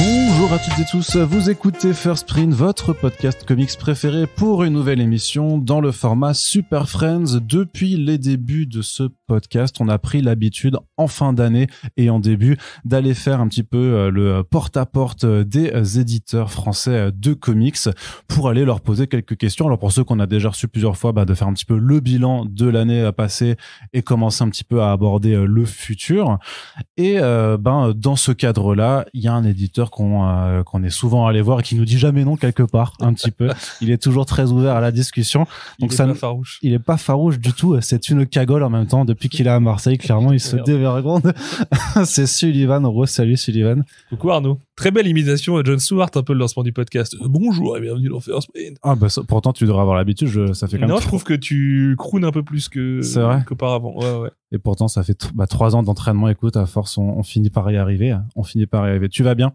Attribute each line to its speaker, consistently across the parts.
Speaker 1: Bonjour à toutes et tous, vous écoutez First Print, votre podcast comics préféré pour une nouvelle émission dans le format Super Friends. Depuis les débuts de ce podcast, on a pris l'habitude en fin d'année et en début d'aller faire un petit peu le porte-à-porte des éditeurs français de comics pour aller leur poser quelques questions. Alors pour ceux qu'on a déjà reçus plusieurs fois, de faire un petit peu le bilan de l'année passée et commencer un petit peu à aborder le futur. Et dans ce cadre-là, il y a un éditeur qu'on est souvent allé voir et qui nous dit jamais non quelque part, un petit peu. Il est toujours très ouvert à la discussion. Donc
Speaker 2: il est pas farouche.
Speaker 1: Il est pas farouche du tout. C'est une cagole en même temps. Depuis qu'il est à Marseille, clairement, il se dévergonde. C'est Sullivan. Salut Sullivan.
Speaker 2: Coucou Arnaud. Très belle imitation Jon Stewart, un peu le lancement du podcast. Bonjour et bienvenue dans First Print.
Speaker 1: Pourtant tu devrais avoir l'habitude. Ça fait quand même.
Speaker 2: Non, je trouve que tu croones un peu plus qu'auparavant. Ouais.
Speaker 1: Et pourtant, ça fait 3 ans d'entraînement. Écoute, à force, on finit par y arriver. Tu vas bien?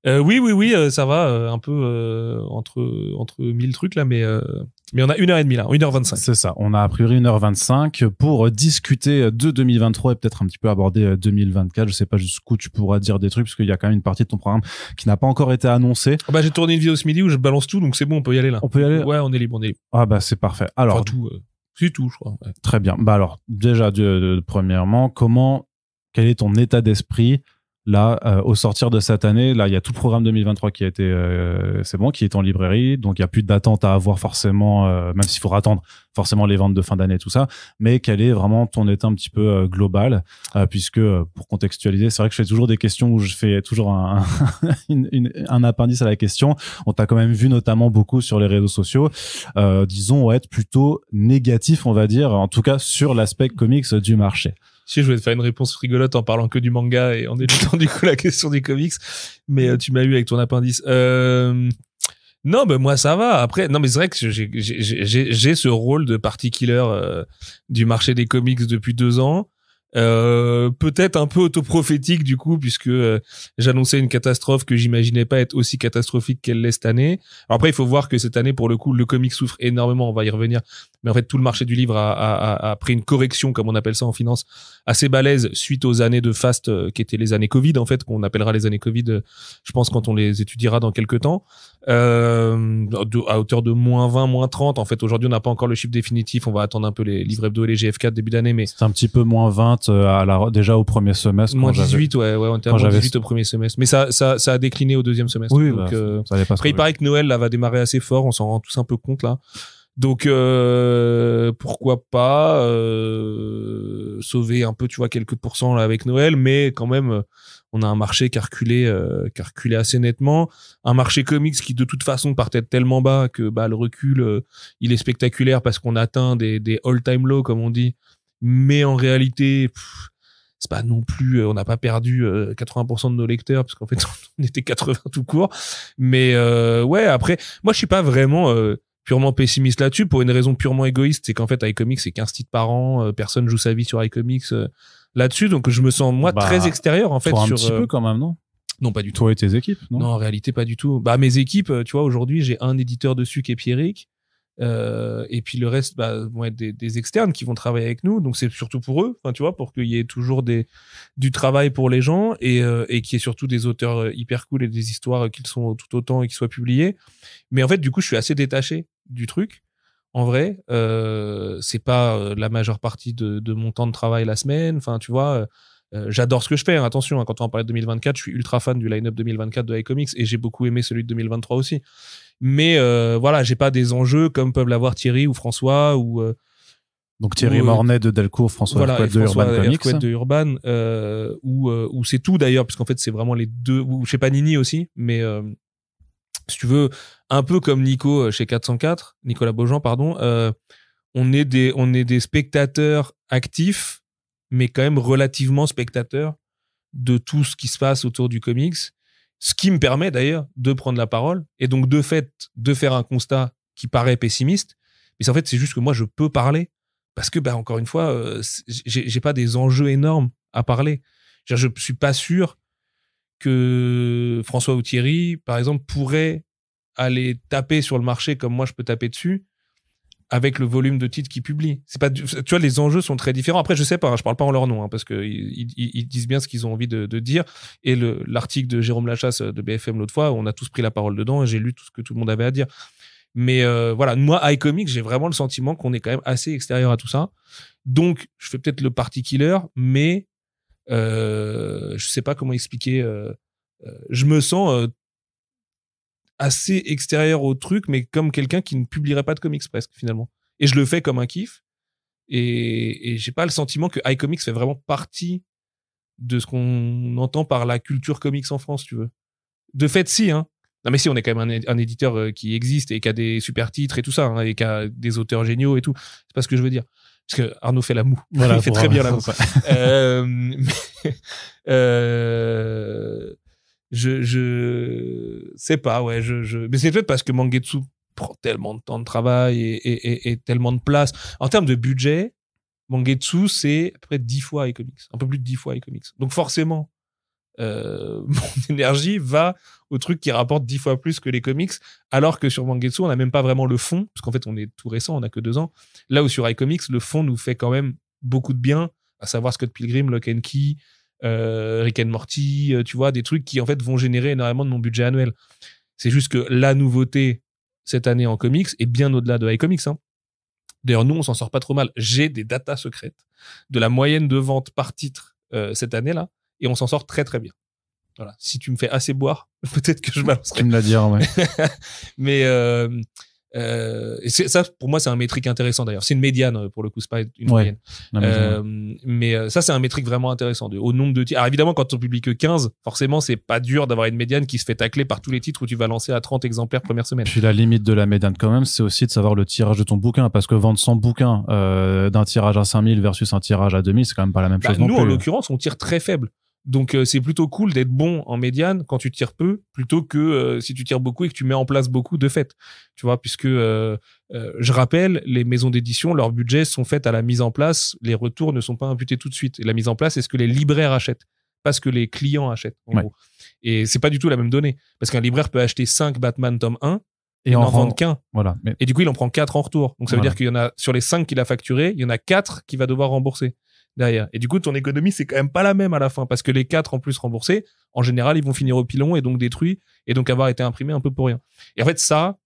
Speaker 2: Oui, ça va, un peu entre 1000 trucs là, mais on a 1h30 là, 1h25.
Speaker 1: C'est ça, on a a priori 1h25 pour discuter de 2023 et peut-être un petit peu aborder 2024. Je sais pas jusqu'où tu pourras dire des trucs, parce qu'il y a quand même une partie de ton programme qui n'a pas encore été annoncée.
Speaker 2: J'ai tourné une vidéo ce midi où je balance tout, donc c'est bon, on peut y aller là.
Speaker 1: On peut y aller?
Speaker 2: Ouais, on est libre.
Speaker 1: C'est parfait. Alors,
Speaker 2: c'est tout, je crois. Ouais.
Speaker 1: Très bien. Alors, déjà, premièrement, quel est ton état d'esprit là, au sortir de cette année? Là, il y a tout le programme 2023 qui a été, qui est en librairie, donc il y a plus d'attente à avoir forcément, même s'il faut attendre forcément les ventes de fin d'année, tout ça. Mais quel est vraiment ton état un petit peu global, puisque pour contextualiser, c'est vrai que je fais toujours des questions où je fais toujours un appendice à la question. On t'a quand même vu notamment beaucoup sur les réseaux sociaux, disons être plutôt négatif, on va dire, en tout cas sur l'aspect comics du marché.
Speaker 2: Si je voulais te faire une réponse rigolote en parlant que du manga et en évitant du coup la question des comics, mais tu m'as eu avec ton appendice. Non, moi ça va. Après, non, mais c'est vrai que j'ai ce rôle de party killer du marché des comics depuis 2 ans. Peut-être un peu autoprophétique du coup, puisque j'annonçais une catastrophe que j'imaginais pas être aussi catastrophique qu'elle l'est cette année. Alors après, il faut voir que cette année, pour le coup, le comic souffre énormément, on va y revenir, mais en fait tout le marché du livre a pris une correction, comme on appelle ça en finance, assez balèze suite aux années de fast qui étaient les années Covid, en fait, qu'on appellera les années Covid, je pense, quand on les étudiera dans quelques temps, à hauteur de -20, -30. En fait, aujourd'hui on n'a pas encore le chiffre définitif, on va attendre un peu les livres hebdo et les GF4 début d'année, mais
Speaker 1: c'est un petit peu -20 déjà au premier semestre.
Speaker 2: -18, on était à -18 au premier semestre, mais ça a décliné au deuxième semestre.
Speaker 1: Oui,
Speaker 2: donc,
Speaker 1: après
Speaker 2: il paraît que Noël là va démarrer assez fort, on s'en rend tous un peu compte là. Donc pourquoi pas sauver un peu, tu vois, quelques pourcents là avec Noël, mais quand même on a un marché qui a reculé assez nettement, un marché comics qui de toute façon partait tellement bas que le recul il est spectaculaire parce qu'on atteint des all-time lows comme on dit, mais en réalité c'est pas non plus, on n'a pas perdu 80% de nos lecteurs parce qu'en fait on était 80 tout court, mais après moi je suis pas vraiment purement pessimiste là-dessus pour une raison purement égoïste, c'est qu'en fait iComics c'est 15 titres par an, personne joue sa vie sur iComics là-dessus, donc je me sens très extérieur en fait
Speaker 1: un
Speaker 2: sur
Speaker 1: petit peu quand même, non?
Speaker 2: Non, pas du tout.
Speaker 1: Toi et tes équipes, non?
Speaker 2: Non, en réalité pas du tout. Mes équipes, tu vois, aujourd'hui j'ai un éditeur dessus qui est Pierrick, et puis le reste vont être des externes qui vont travailler avec nous, donc c'est surtout pour eux, tu vois, pour qu'il y ait toujours du travail pour les gens et qu'il y ait surtout des auteurs hyper cool et des histoires qui sont tout autant et qui soient publiées. Mais en fait du coup je suis assez détaché du truc. En vrai, c'est pas la majeure partie de mon temps de travail la semaine, tu vois. J'adore ce que je fais, attention, quand on en parle de 2024, je suis ultra fan du line-up 2024 de iComics et j'ai beaucoup aimé celui de 2023 aussi. Mais j'ai pas des enjeux comme peuvent l'avoir Thierry ou François ou
Speaker 1: donc Thierry Mornay de Delcourt, François Hercouet de Urban Comics,
Speaker 2: de Urban, ou c'est tout d'ailleurs, puisqu'en fait c'est vraiment les deux, ou je sais pas, Nini aussi, mais si tu veux, un peu comme Nico chez 404, Nicolas Beaujean, pardon, on est des spectateurs actifs, mais quand même relativement spectateurs de tout ce qui se passe autour du comics, ce qui me permet d'ailleurs de prendre la parole et donc de fait de faire un constat qui paraît pessimiste, mais en fait c'est juste que moi je peux parler parce que encore une fois j'ai pas des enjeux énormes à parler. Je suis pas sûr que François ou Thierry par exemple pourraient aller taper sur le marché comme moi je peux taper dessus avec le volume de titres qu'ils publient. C'est pas, tu vois, les enjeux sont très différents. Après, je sais pas, je parle pas en leur nom, hein, parce que ils disent bien ce qu'ils ont envie de dire. Et l'article de Jérôme Lachasse de BFM l'autre fois, on a tous pris la parole dedans et j'ai lu tout ce que tout le monde avait à dire. Mais voilà, moi, iComics, j'ai vraiment le sentiment qu'on est quand même assez extérieur à tout ça. Donc, je fais peut-être le party killer, mais je sais pas comment expliquer. Je me sens assez extérieur au truc, mais comme quelqu'un qui ne publierait pas de comics presque, finalement. Et je le fais comme un kiff. Et j'ai pas le sentiment que iComics fait vraiment partie de ce qu'on entend par la culture comics en France, tu veux. De fait, si, hein. Non, mais si, on est quand même un éditeur qui existe et qui a des super titres et tout ça, hein, et qui a des auteurs géniaux et tout. C'est pas ce que je veux dire. Parce que Arnaud fait la moue.
Speaker 1: Voilà,
Speaker 2: il fait très bien la moue. Je sais pas, ouais, mais c'est peut-être parce que Mangetsu prend tellement de temps de travail et tellement de place. En termes de budget, Mangetsu, c'est à peu près 10 fois iComics. Un peu plus de 10 fois iComics. Donc forcément, mon énergie va au truc qui rapporte 10 fois plus que les comics, alors que sur Mangetsu, on n'a même pas vraiment le fond, parce qu'en fait, on est tout récent, on n'a que 2 ans. Là où sur iComics, le fond nous fait quand même beaucoup de bien, à savoir Scott Pilgrim, Lock and Key, Rick and Morty, tu vois, des trucs qui en fait vont générer énormément de mon budget annuel. C'est juste que la nouveauté cette année en comics est bien au-delà de iComics, hein. D'ailleurs, nous, on s'en sort pas trop mal. J'ai des datas secrètes de la moyenne de vente par titre cette année-là, et on s'en sort très très bien. Voilà. Si tu me fais assez boire, peut-être que je balancerai.
Speaker 1: Tu me l'as dit, ouais.
Speaker 2: Mais et ça, pour moi, c'est un métrique intéressant d'ailleurs. C'est une médiane pour le coup, c'est pas une moyenne. Mais ça, c'est un métrique vraiment intéressant. Au nombre de titres. Alors évidemment, quand on publie que 15, forcément, c'est pas dur d'avoir une médiane qui se fait tacler par tous les titres où tu vas lancer à 30 exemplaires première semaine.
Speaker 1: Puis la limite de la médiane quand même, c'est aussi de savoir le tirage de ton bouquin, parce que vendre 100 bouquins d'un tirage à 5000 versus un tirage à 2000, c'est quand même pas la même chose non plus.
Speaker 2: Nous, en l'occurrence, on tire très faible. Donc c'est plutôt cool d'être bon en médiane quand tu tires peu, plutôt que si tu tires beaucoup et que tu mets en place beaucoup de fait. Tu vois, puisque je rappelle, les maisons d'édition, leurs budgets sont faits à la mise en place, les retours ne sont pas imputés tout de suite. Et la mise en place, c'est ce que les libraires achètent, pas ce que les clients achètent, en gros. Et c'est pas du tout la même donnée, parce qu'un libraire peut acheter 5 Batman tome 1 et n'en vendre qu'un.
Speaker 1: Voilà.
Speaker 2: Et du coup, il en prend 4 en retour. Donc ça veut dire qu'il y en a, sur les 5 qu'il a facturés, il y en a 4 qu'il va devoir rembourser derrière. Et du coup, ton économie, c'est quand même pas la même à la fin, parce que les 4 en plus remboursés, en général, ils vont finir au pilon et donc détruits, et donc avoir été imprimés un peu pour rien. Et en fait, ça,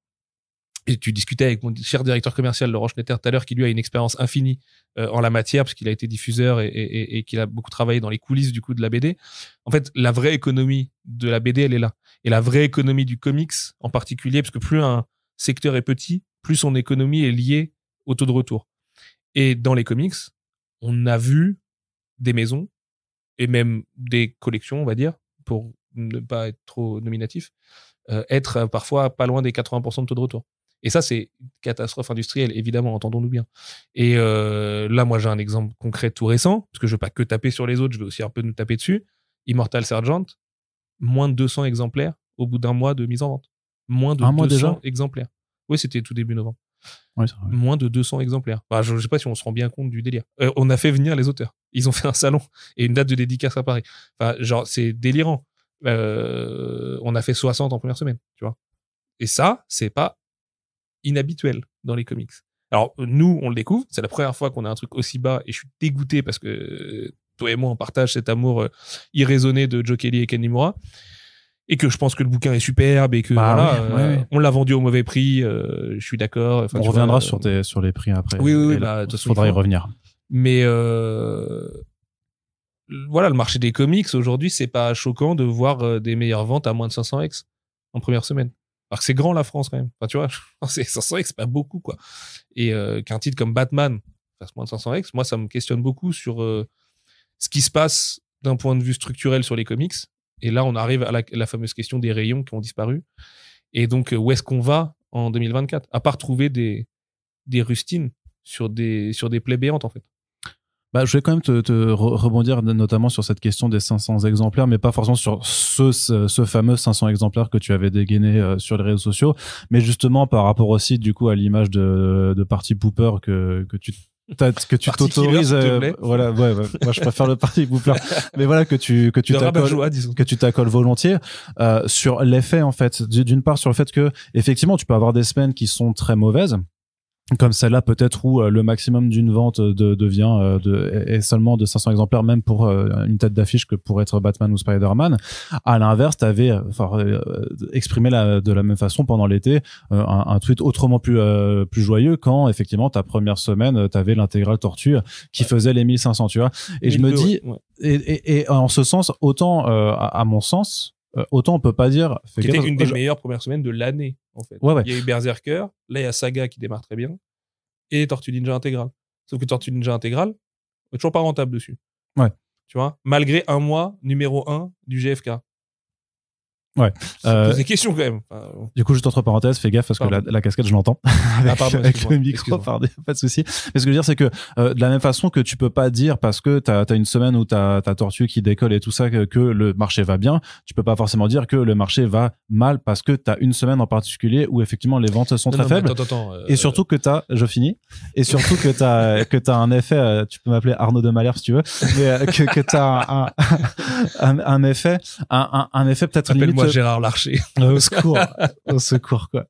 Speaker 2: et tu discutais avec mon cher directeur commercial, Laurent Schnetter, tout à l'heure, qui lui a une expérience infinie en la matière, parce qu'il a été diffuseur et qu'il a beaucoup travaillé dans les coulisses du coup de la BD. En fait, la vraie économie de la BD, elle est là. Et la vraie économie du comics, en particulier, parce que plus un secteur est petit, plus son économie est liée au taux de retour. Et dans les comics, on a vu des maisons et même des collections, on va dire, pour ne pas être trop nominatif, être parfois pas loin des 80% de taux de retour. Et ça, c'est une catastrophe industrielle, évidemment, entendons-nous bien. Et là, moi, j'ai un exemple concret tout récent, parce que je veux pas que taper sur les autres, je veux aussi un peu nous taper dessus. Immortal Sergeant, moins de 200 exemplaires au bout d'un mois de mise en vente. Moins de 200 exemplaires. Oui, c'était tout début novembre.
Speaker 1: Ouais, c'est vrai.
Speaker 2: Moins de 200 exemplaires. Enfin, je sais pas si on se rend bien compte du délire. On a fait venir les auteurs. Ils ont fait un salon et une date de dédicace à Paris. Enfin, genre, c'est délirant. On a fait 60 en première semaine, tu vois. Et ça, c'est pas inhabituel dans les comics. Alors, nous, on le découvre. C'est la première fois qu'on a un truc aussi bas et je suis dégoûté parce que toi et moi, on partage cet amour irraisonné de Joe Kelly et Ken Niimura. Et que je pense que le bouquin est superbe et que on l'a vendu au mauvais prix, je suis d'accord. Enfin,
Speaker 1: on reviendra sur les prix après.
Speaker 2: Oui,
Speaker 1: il faudra y revenir.
Speaker 2: Mais voilà, le marché des comics aujourd'hui, c'est pas choquant de voir des meilleures ventes à moins de 500 ex en première semaine. Alors que c'est grand la France quand même. Enfin, tu vois, c'est 500 ex, c'est pas beaucoup quoi. Et qu'un titre comme Batman fasse moins de 500 ex, moi ça me questionne beaucoup sur ce qui se passe d'un point de vue structurel sur les comics. Et là, on arrive à la fameuse question des rayons qui ont disparu. Et donc, où est-ce qu'on va en 2024 ? À part trouver des rustines sur des plaies béantes, en fait.
Speaker 1: Bah, je vais quand même te rebondir notamment sur cette question des 500 exemplaires, mais pas forcément sur ce fameux 500 exemplaires que tu avais dégainé sur les réseaux sociaux, mais justement par rapport aussi, du coup, à l'image de Party Pooper que tu t'autorises, voilà, ouais, moi je préfère le party pooper, mais voilà que tu t'accoles volontiers sur l'effet en fait, d'une part sur le fait que effectivement tu peux avoir des semaines qui sont très mauvaises comme celle-là peut-être où le maximum d'une vente devient est seulement de 500 exemplaires, même pour une tête d'affiche que pour être Batman ou Spider-Man. À l'inverse, t'avais exprimé de la même façon pendant l'été un tweet autrement plus joyeux quand effectivement ta première semaine t'avais l'intégrale Tortue qui faisait les 1500, tu vois. Et je me dis, et en ce sens, autant à mon sens, autant on peut pas dire.
Speaker 2: C'était une des meilleures premières semaines de l'année, en fait.
Speaker 1: Ouais.
Speaker 2: Il y a eu Berserker, là il y a Saga qui démarre très bien, et Tortue Ninja Intégrale. Sauf que Tortue Ninja Intégrale, on est toujours pas rentable dessus.
Speaker 1: Ouais.
Speaker 2: Tu vois, malgré un mois numéro 1 du GFK.
Speaker 1: Ouais.
Speaker 2: C'est des questions quand même.
Speaker 1: Du coup, juste entre parenthèses, fais gaffe parce que la casquette, je l'entends. Avec le micro, pardon, pas de souci. Mais ce que je veux dire, c'est que de la même façon que tu peux pas dire parce que t'as une semaine où t'as Tortue qui décolle et tout ça que le marché va bien, tu peux pas forcément dire que le marché va mal parce que t'as une semaine en particulier où effectivement les ventes sont très faibles. Et surtout que je finis. Et surtout que t'as un effet, tu peux m'appeler Arnaud de Malherbe si tu veux, mais que t'as un effet peut-être limite.
Speaker 2: Moi Gérard Larcher.
Speaker 1: Au secours quoi.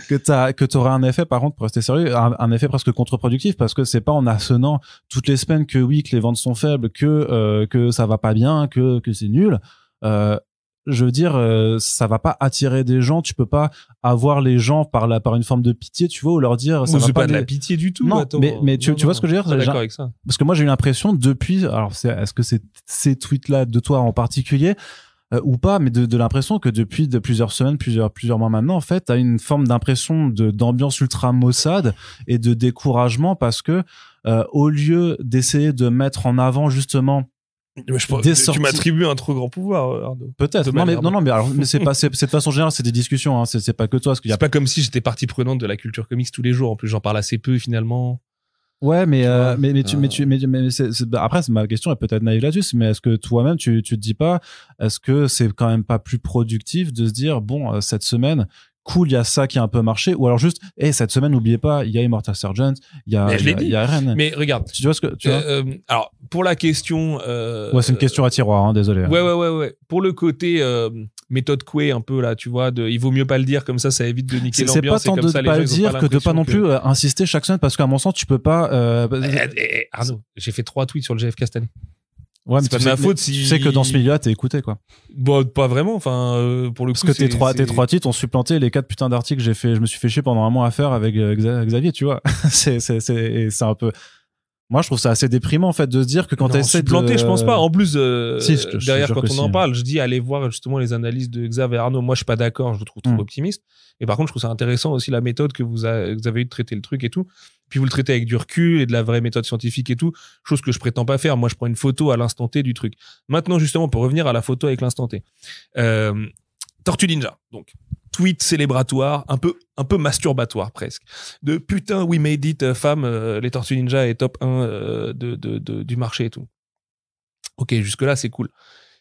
Speaker 1: que t'auras un effet, par contre, pour rester sérieux, un effet presque contre-productif parce que c'est pas en assonant toutes les semaines que les ventes sont faibles, que ça va pas bien, que c'est nul. Je veux dire, ça va pas attirer des gens. Tu peux pas avoir les gens par une forme de pitié, tu vois, ou leur dire. Ça
Speaker 2: va pas de la pitié du tout.
Speaker 1: Non,
Speaker 2: attends.
Speaker 1: mais tu vois ce que je veux dire.
Speaker 2: D'accord avec ça.
Speaker 1: Parce que moi j'ai eu l'impression depuis. Alors est-ce que c'est ces tweets-là de toi en particulier? Ou pas, mais de l'impression que depuis plusieurs semaines, plusieurs mois maintenant, en fait, t'as une forme d'impression d'ambiance ultra maussade et de découragement parce que au lieu d'essayer de mettre en avant justement
Speaker 2: tu m'attribues un trop grand pouvoir, Arnaud.
Speaker 1: Peut-être. Mais c'est de façon générale, c'est des discussions, hein. C'est pas que toi.
Speaker 2: C'est pas comme si j'étais partie prenante de la culture comics tous les jours. En plus, j'en parle assez peu finalement.
Speaker 1: Ouais, mais après, ma question est peut-être naïve là-dessus, mais est-ce que toi-même, tu te dis pas, est-ce que c'est quand même pas plus productif de se dire, bon, cette semaine, cool, il y a ça qui a un peu marché, ou alors juste, cette semaine, n'oubliez pas, il y a Immortal Sergeant, il y a RN.
Speaker 2: Mais regarde.
Speaker 1: Tu vois ce que, tu vois?
Speaker 2: Alors, pour la question,
Speaker 1: ouais, c'est une question à tiroir, hein, désolé.
Speaker 2: Ouais. Pour le côté, méthode Coué un peu là, tu vois, il vaut mieux pas le dire comme ça évite de niquer l'ambiance.
Speaker 1: C'est pas tant de pas le dire que de pas non plus insister chaque semaine parce qu'à mon sens tu peux pas.
Speaker 2: Arnaud, j'ai fait 3 tweets sur le GFK cette année.
Speaker 1: Ouais, mais
Speaker 2: c'est pas de ma faute si.
Speaker 1: Tu sais que dans ce milieu-là t'es écouté quoi.
Speaker 2: Bon, pas vraiment. Enfin, pour le coup.
Speaker 1: Parce que tes trois titres ont supplanté les 4 putains d'articles que je me suis fait chier pendant un mois à faire avec Xavier, tu vois. c'est un peu. Moi, je trouve ça assez déprimant, en fait, de se dire que quand tu essaies de
Speaker 2: planter, je pense pas. En plus, derrière, quand on en
Speaker 1: si.
Speaker 2: parle, je dis allez voir justement les analyses de Xav et Arnaud. Moi, je suis pas d'accord, je le trouve trop optimiste. Et par contre, je trouve ça intéressant aussi la méthode que vous avez eu de traiter le truc et tout. Puis vous le traitez avec du recul et de la vraie méthode scientifique et tout, chose que je prétends pas faire. Moi, je prends une photo à l'instant T du truc. Maintenant, justement, pour revenir à la photo avec l'instant T. Tortue Ninja, donc. Tweet célébratoire, un peu masturbatoire presque. De putain, we made it, femme, les Tortues Ninja est top 1 du marché et tout. Ok, jusque-là, c'est cool.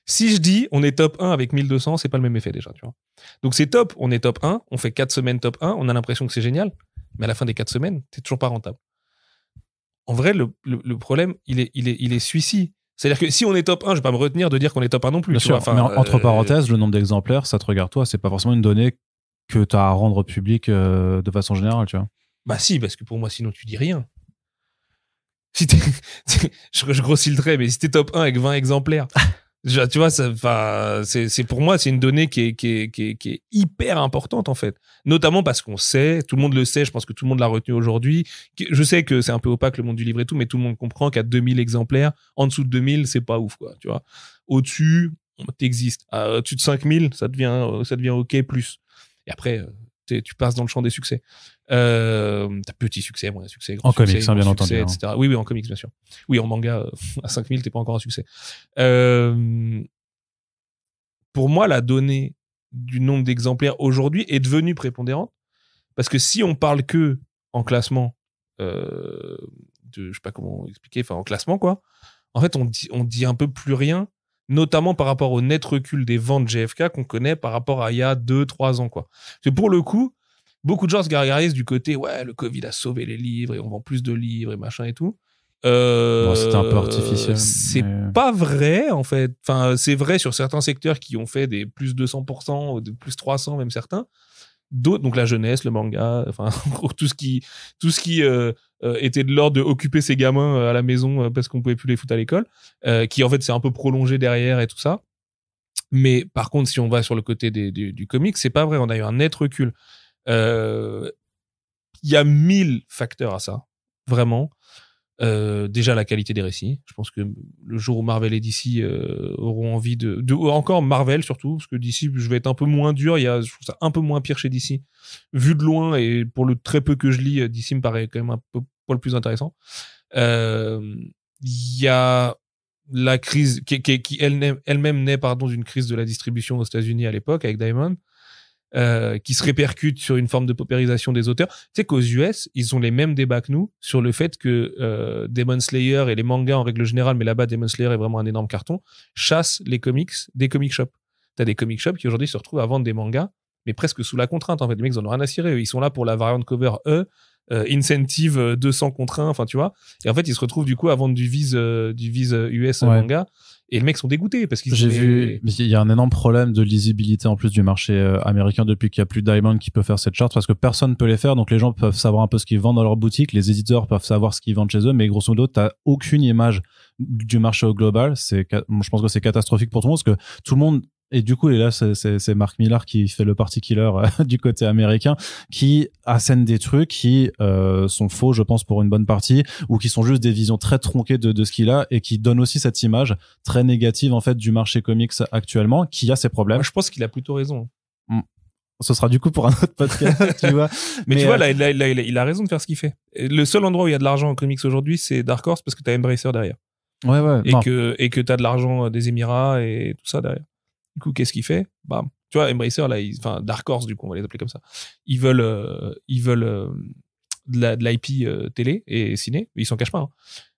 Speaker 2: Si je dis on est top 1 avec 1200, c'est pas le même effet déjà, tu vois. Donc c'est top, on est top 1, on fait 4 semaines top 1, on a l'impression que c'est génial, mais à la fin des 4 semaines, c'est toujours pas rentable. En vrai, le problème, il est celui-ci. C'est-à-dire que si on est top 1, je vais pas me retenir de dire qu'on est top 1 non plus.
Speaker 1: Bien sûr, mais entre parenthèses, le nombre d'exemplaires, ça te regarde toi, c'est pas forcément une donnée que tu as à rendre public de façon générale, tu vois.
Speaker 2: Bah si, parce que pour moi, sinon tu dis rien. Si je grossis le trait, mais si t'es top 1 avec 20 exemplaires, tu vois, c'est pour moi, c'est une donnée qui est hyper importante en fait. Notamment parce qu'on sait, tout le monde le sait, je pense que tout le monde l'a retenu aujourd'hui. Je sais que c'est un peu opaque le monde du livre et tout, mais tout le monde comprend qu'à 2000 exemplaires, en dessous de 2000, c'est pas ouf, quoi, tu vois. Au-dessus, t'existes. Au-dessus de 5000, ça devient ok plus. Et après, tu passes dans le champ des succès. T'as petit succès, moyen succès, grand succès. En
Speaker 1: comics, bien entendu.
Speaker 2: Etc. Oui, en comics, bien sûr. Oui, en manga, à 5000, t'es pas encore un succès. Pour moi, la donnée du nombre d'exemplaires aujourd'hui est devenue prépondérante. Parce que si on parle que en classement, je sais pas comment expliquer, en classement, quoi. En fait, on dit un peu plus rien, notamment par rapport au net recul des ventes GFK qu'on connaît par rapport à il y a 2-3 ans, quoi. Parce que pour le coup, beaucoup de gens se gargarisent du côté, ouais, le Covid a sauvé les livres et on vend plus de livres et machin et tout.
Speaker 1: Bon, c'était un peu artificiel.
Speaker 2: C'est pas vrai, en fait. Enfin, c'est vrai sur certains secteurs qui ont fait des plus 200%, ou des plus 300, même certains. d'autres, donc la jeunesse, le manga, enfin tout ce qui était de l'ordre de occuper ses gamins à la maison parce qu'on pouvait plus les foutre à l'école, qui en fait c'est un peu prolongé derrière et tout ça. Mais par contre, si on va sur le côté du comics, c'est pas vrai. On a eu un net recul. Il y a 1000 facteurs à ça, vraiment. Déjà la qualité des récits. Je pense que le jour où Marvel et DC auront envie encore Marvel surtout, parce que DC, je vais être un peu moins dur. Je trouve ça un peu moins pire chez DC, vu de loin, et pour le très peu que je lis, DC me paraît quand même un peu pas le plus intéressant. Il y a la crise qui elle-même naît d'une crise de la distribution aux États-Unis à l'époque avec Diamond. Qui se répercute sur une forme de paupérisation des auteurs. Tu sais qu'aux US, ils ont les mêmes débats que nous sur le fait que Demon Slayer et les mangas en règle générale, mais là-bas Demon Slayer est vraiment un énorme carton, chassent les comics des comic shops. T'as des comic shops qui aujourd'hui se retrouvent à vendre des mangas, mais presque sous la contrainte. En fait, les mecs ils en ont rien à cirer. Ils sont là pour la variant cover incentive 200 contre 1, enfin tu vois. Et en fait, ils se retrouvent du coup à vendre du vise US manga. Et les mecs sont dégoûtés parce qu'ils...
Speaker 1: J'ai vu, il y a un énorme problème de lisibilité en plus du marché américain depuis qu'il n'y a plus Diamond qui peut faire cette charte, parce que personne ne peut les faire, donc les gens peuvent savoir un peu ce qu'ils vendent dans leur boutique, les éditeurs peuvent savoir ce qu'ils vendent chez eux, mais grosso modo, t'as aucune image du marché au global. Je pense que c'est catastrophique pour tout le monde, parce que tout le monde... Et du coup, et là, c'est Mark Millar qui fait le party killer du côté américain, qui assène des trucs qui sont faux, je pense, pour une bonne partie, ou qui sont juste des visions très tronquées de ce qu'il a, et qui donnent aussi cette image très négative en fait du marché comics actuellement, qui a ses problèmes.
Speaker 2: Moi, je pense qu'il a plutôt raison.
Speaker 1: Ce sera du coup pour un autre podcast, tu vois.
Speaker 2: Mais tu vois, là, il a raison de faire ce qu'il fait. Le seul endroit où il y a de l'argent en comics aujourd'hui, c'est Dark Horse, parce que t'as Embracer derrière.
Speaker 1: Ouais.
Speaker 2: Et que t'as de l'argent des Émirats et tout ça derrière. Du coup, qu'est-ce qu'il fait? Bam. Tu vois, Embracer, là, enfin, Dark Horse, du coup, on va les appeler comme ça. Ils veulent de l'IP télé et ciné. Ils s'en cachent pas.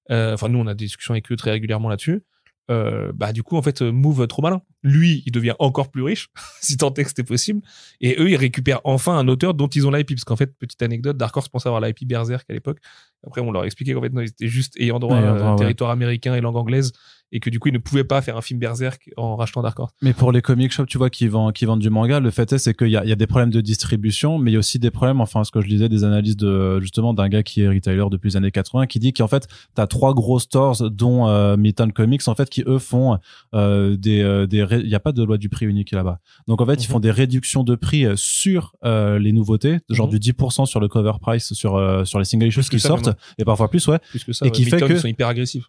Speaker 2: Enfin, nous, on a des discussions avec eux très régulièrement là-dessus. Du coup, en fait, Move trop malin. Lui, il devient encore plus riche, si tant est que c'était possible. Et eux, ils récupèrent enfin un auteur dont ils ont l'IP. Parce qu'en fait, petite anecdote, Dark Horse pensait avoir l'IP Berserk à l'époque. Après, on leur a expliqué qu'en fait, non, ils étaient juste ayant droit territoire américain et langue anglaise. Et que du coup, ils ne pouvaient pas faire un film Berserk en rachetant Dark Horse.
Speaker 1: Mais pour les comic shops, tu vois, qui vendent du manga, le fait c'est qu'il y a des problèmes de distribution, mais il y a aussi des problèmes, enfin, ce que je lisais, des analyses justement d'un gars qui est retailer depuis les années 80, qui dit qu'en fait, t'as 3 gros stores, dont Midtown Comics, en fait, qui eux font il y a pas de loi du prix unique là-bas. Donc en fait, ils font des réductions de prix sur les nouveautés, genre du 10% sur le cover price sur les single issues qui sortent, et parfois plus,
Speaker 2: plus que ça,
Speaker 1: et qui fait que
Speaker 2: ils sont hyper agressifs.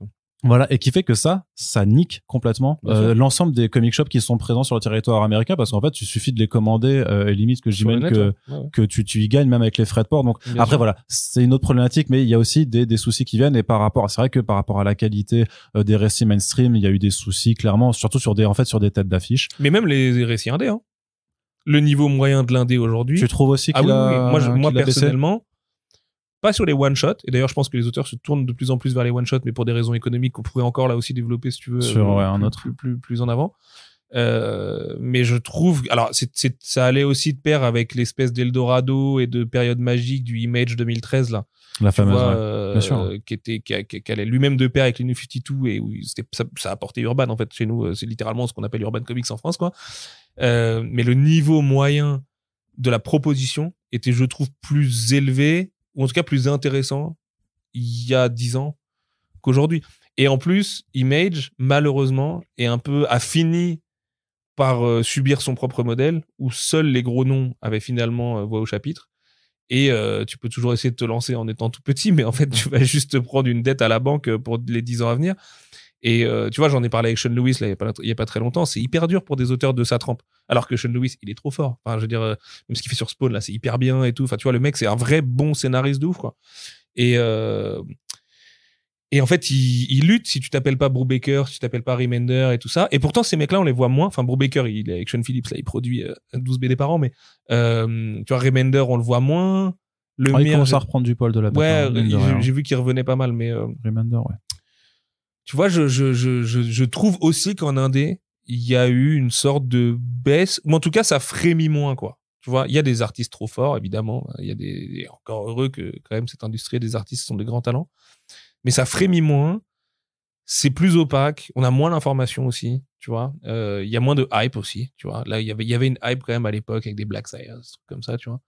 Speaker 1: Voilà, et qui fait que ça nique complètement l'ensemble des comic shops qui sont présents sur le territoire américain, parce qu'en fait, il suffit de les commander, et limite que j'imagine que tu y gagnes même avec les frais de port. Donc bien après sûr. Voilà, c'est une autre problématique, mais il y a aussi des soucis qui viennent, et c'est vrai que par rapport à la qualité des récits mainstream, il y a eu des soucis clairement, surtout sur des têtes d'affiche.
Speaker 2: Mais même les récits indés, hein. Le niveau moyen de l'indé aujourd'hui.
Speaker 1: Tu trouves aussi qu'il
Speaker 2: moi personnellement, pas sur les one-shots. Et d'ailleurs, je pense que les auteurs se tournent de plus en plus vers les one-shots, mais pour des raisons économiques qu'on pourrait encore là aussi développer, si tu veux,
Speaker 1: sur un autre
Speaker 2: plus en avant. Mais je trouve, alors ça allait aussi de pair avec l'espèce d'Eldorado et de période magique du Image 2013 là.
Speaker 1: La fameuse, bien sûr.
Speaker 2: Qui allait lui-même de pair avec les New 52, et où ça a porté Urban en fait chez nous. C'est littéralement ce qu'on appelle Urban Comics en France, quoi. Mais le niveau moyen de la proposition était, je trouve, plus élevé, ou en tout cas plus intéressant il y a 10 ans qu'aujourd'hui. Et en plus, Image, malheureusement, a fini par subir son propre modèle, où seuls les gros noms avaient finalement voix au chapitre. Et tu peux toujours essayer de te lancer en étant tout petit, mais en fait, tu vas juste te prendre une dette à la banque pour les 10 ans à venir. Et tu vois, j'en ai parlé avec Sean Lewis là, il y a pas très longtemps. C'est hyper dur pour des auteurs de sa trempe. Alors que Sean Lewis, il est trop fort. Enfin, je veux dire, même ce qu'il fait sur Spawn là, c'est hyper bien et tout. Enfin, tu vois, le mec, c'est un vrai bon scénariste de ouf, quoi. Et en fait, il lutte si tu t'appelles pas Brubaker, si tu t'appelles pas Remender et tout ça. Et pourtant, ces mecs-là, on les voit moins. Enfin, Brubaker, il est avec Sean Phillips, là, il produit 12 BD par an, mais tu vois, Remender, on le voit moins.
Speaker 1: Il commence à reprendre du poil de la
Speaker 2: bête. Ouais, j'ai vu qu'il revenait pas mal, mais
Speaker 1: Remender, ouais.
Speaker 2: Tu vois, je trouve aussi qu'en indé, il y a eu une sorte de baisse, ou en tout cas, ça frémit moins, quoi. Tu vois, il y a des artistes trop forts, évidemment. Il y a encore heureux que, quand même, cette industrie des artistes sont de grands talents. Mais ça frémit moins. c'est plus opaque, on a moins d'informations aussi, tu vois. Il y a moins de hype aussi, tu vois. Là, il y avait une hype quand même à l'époque avec des Black Science, trucs comme ça, tu vois.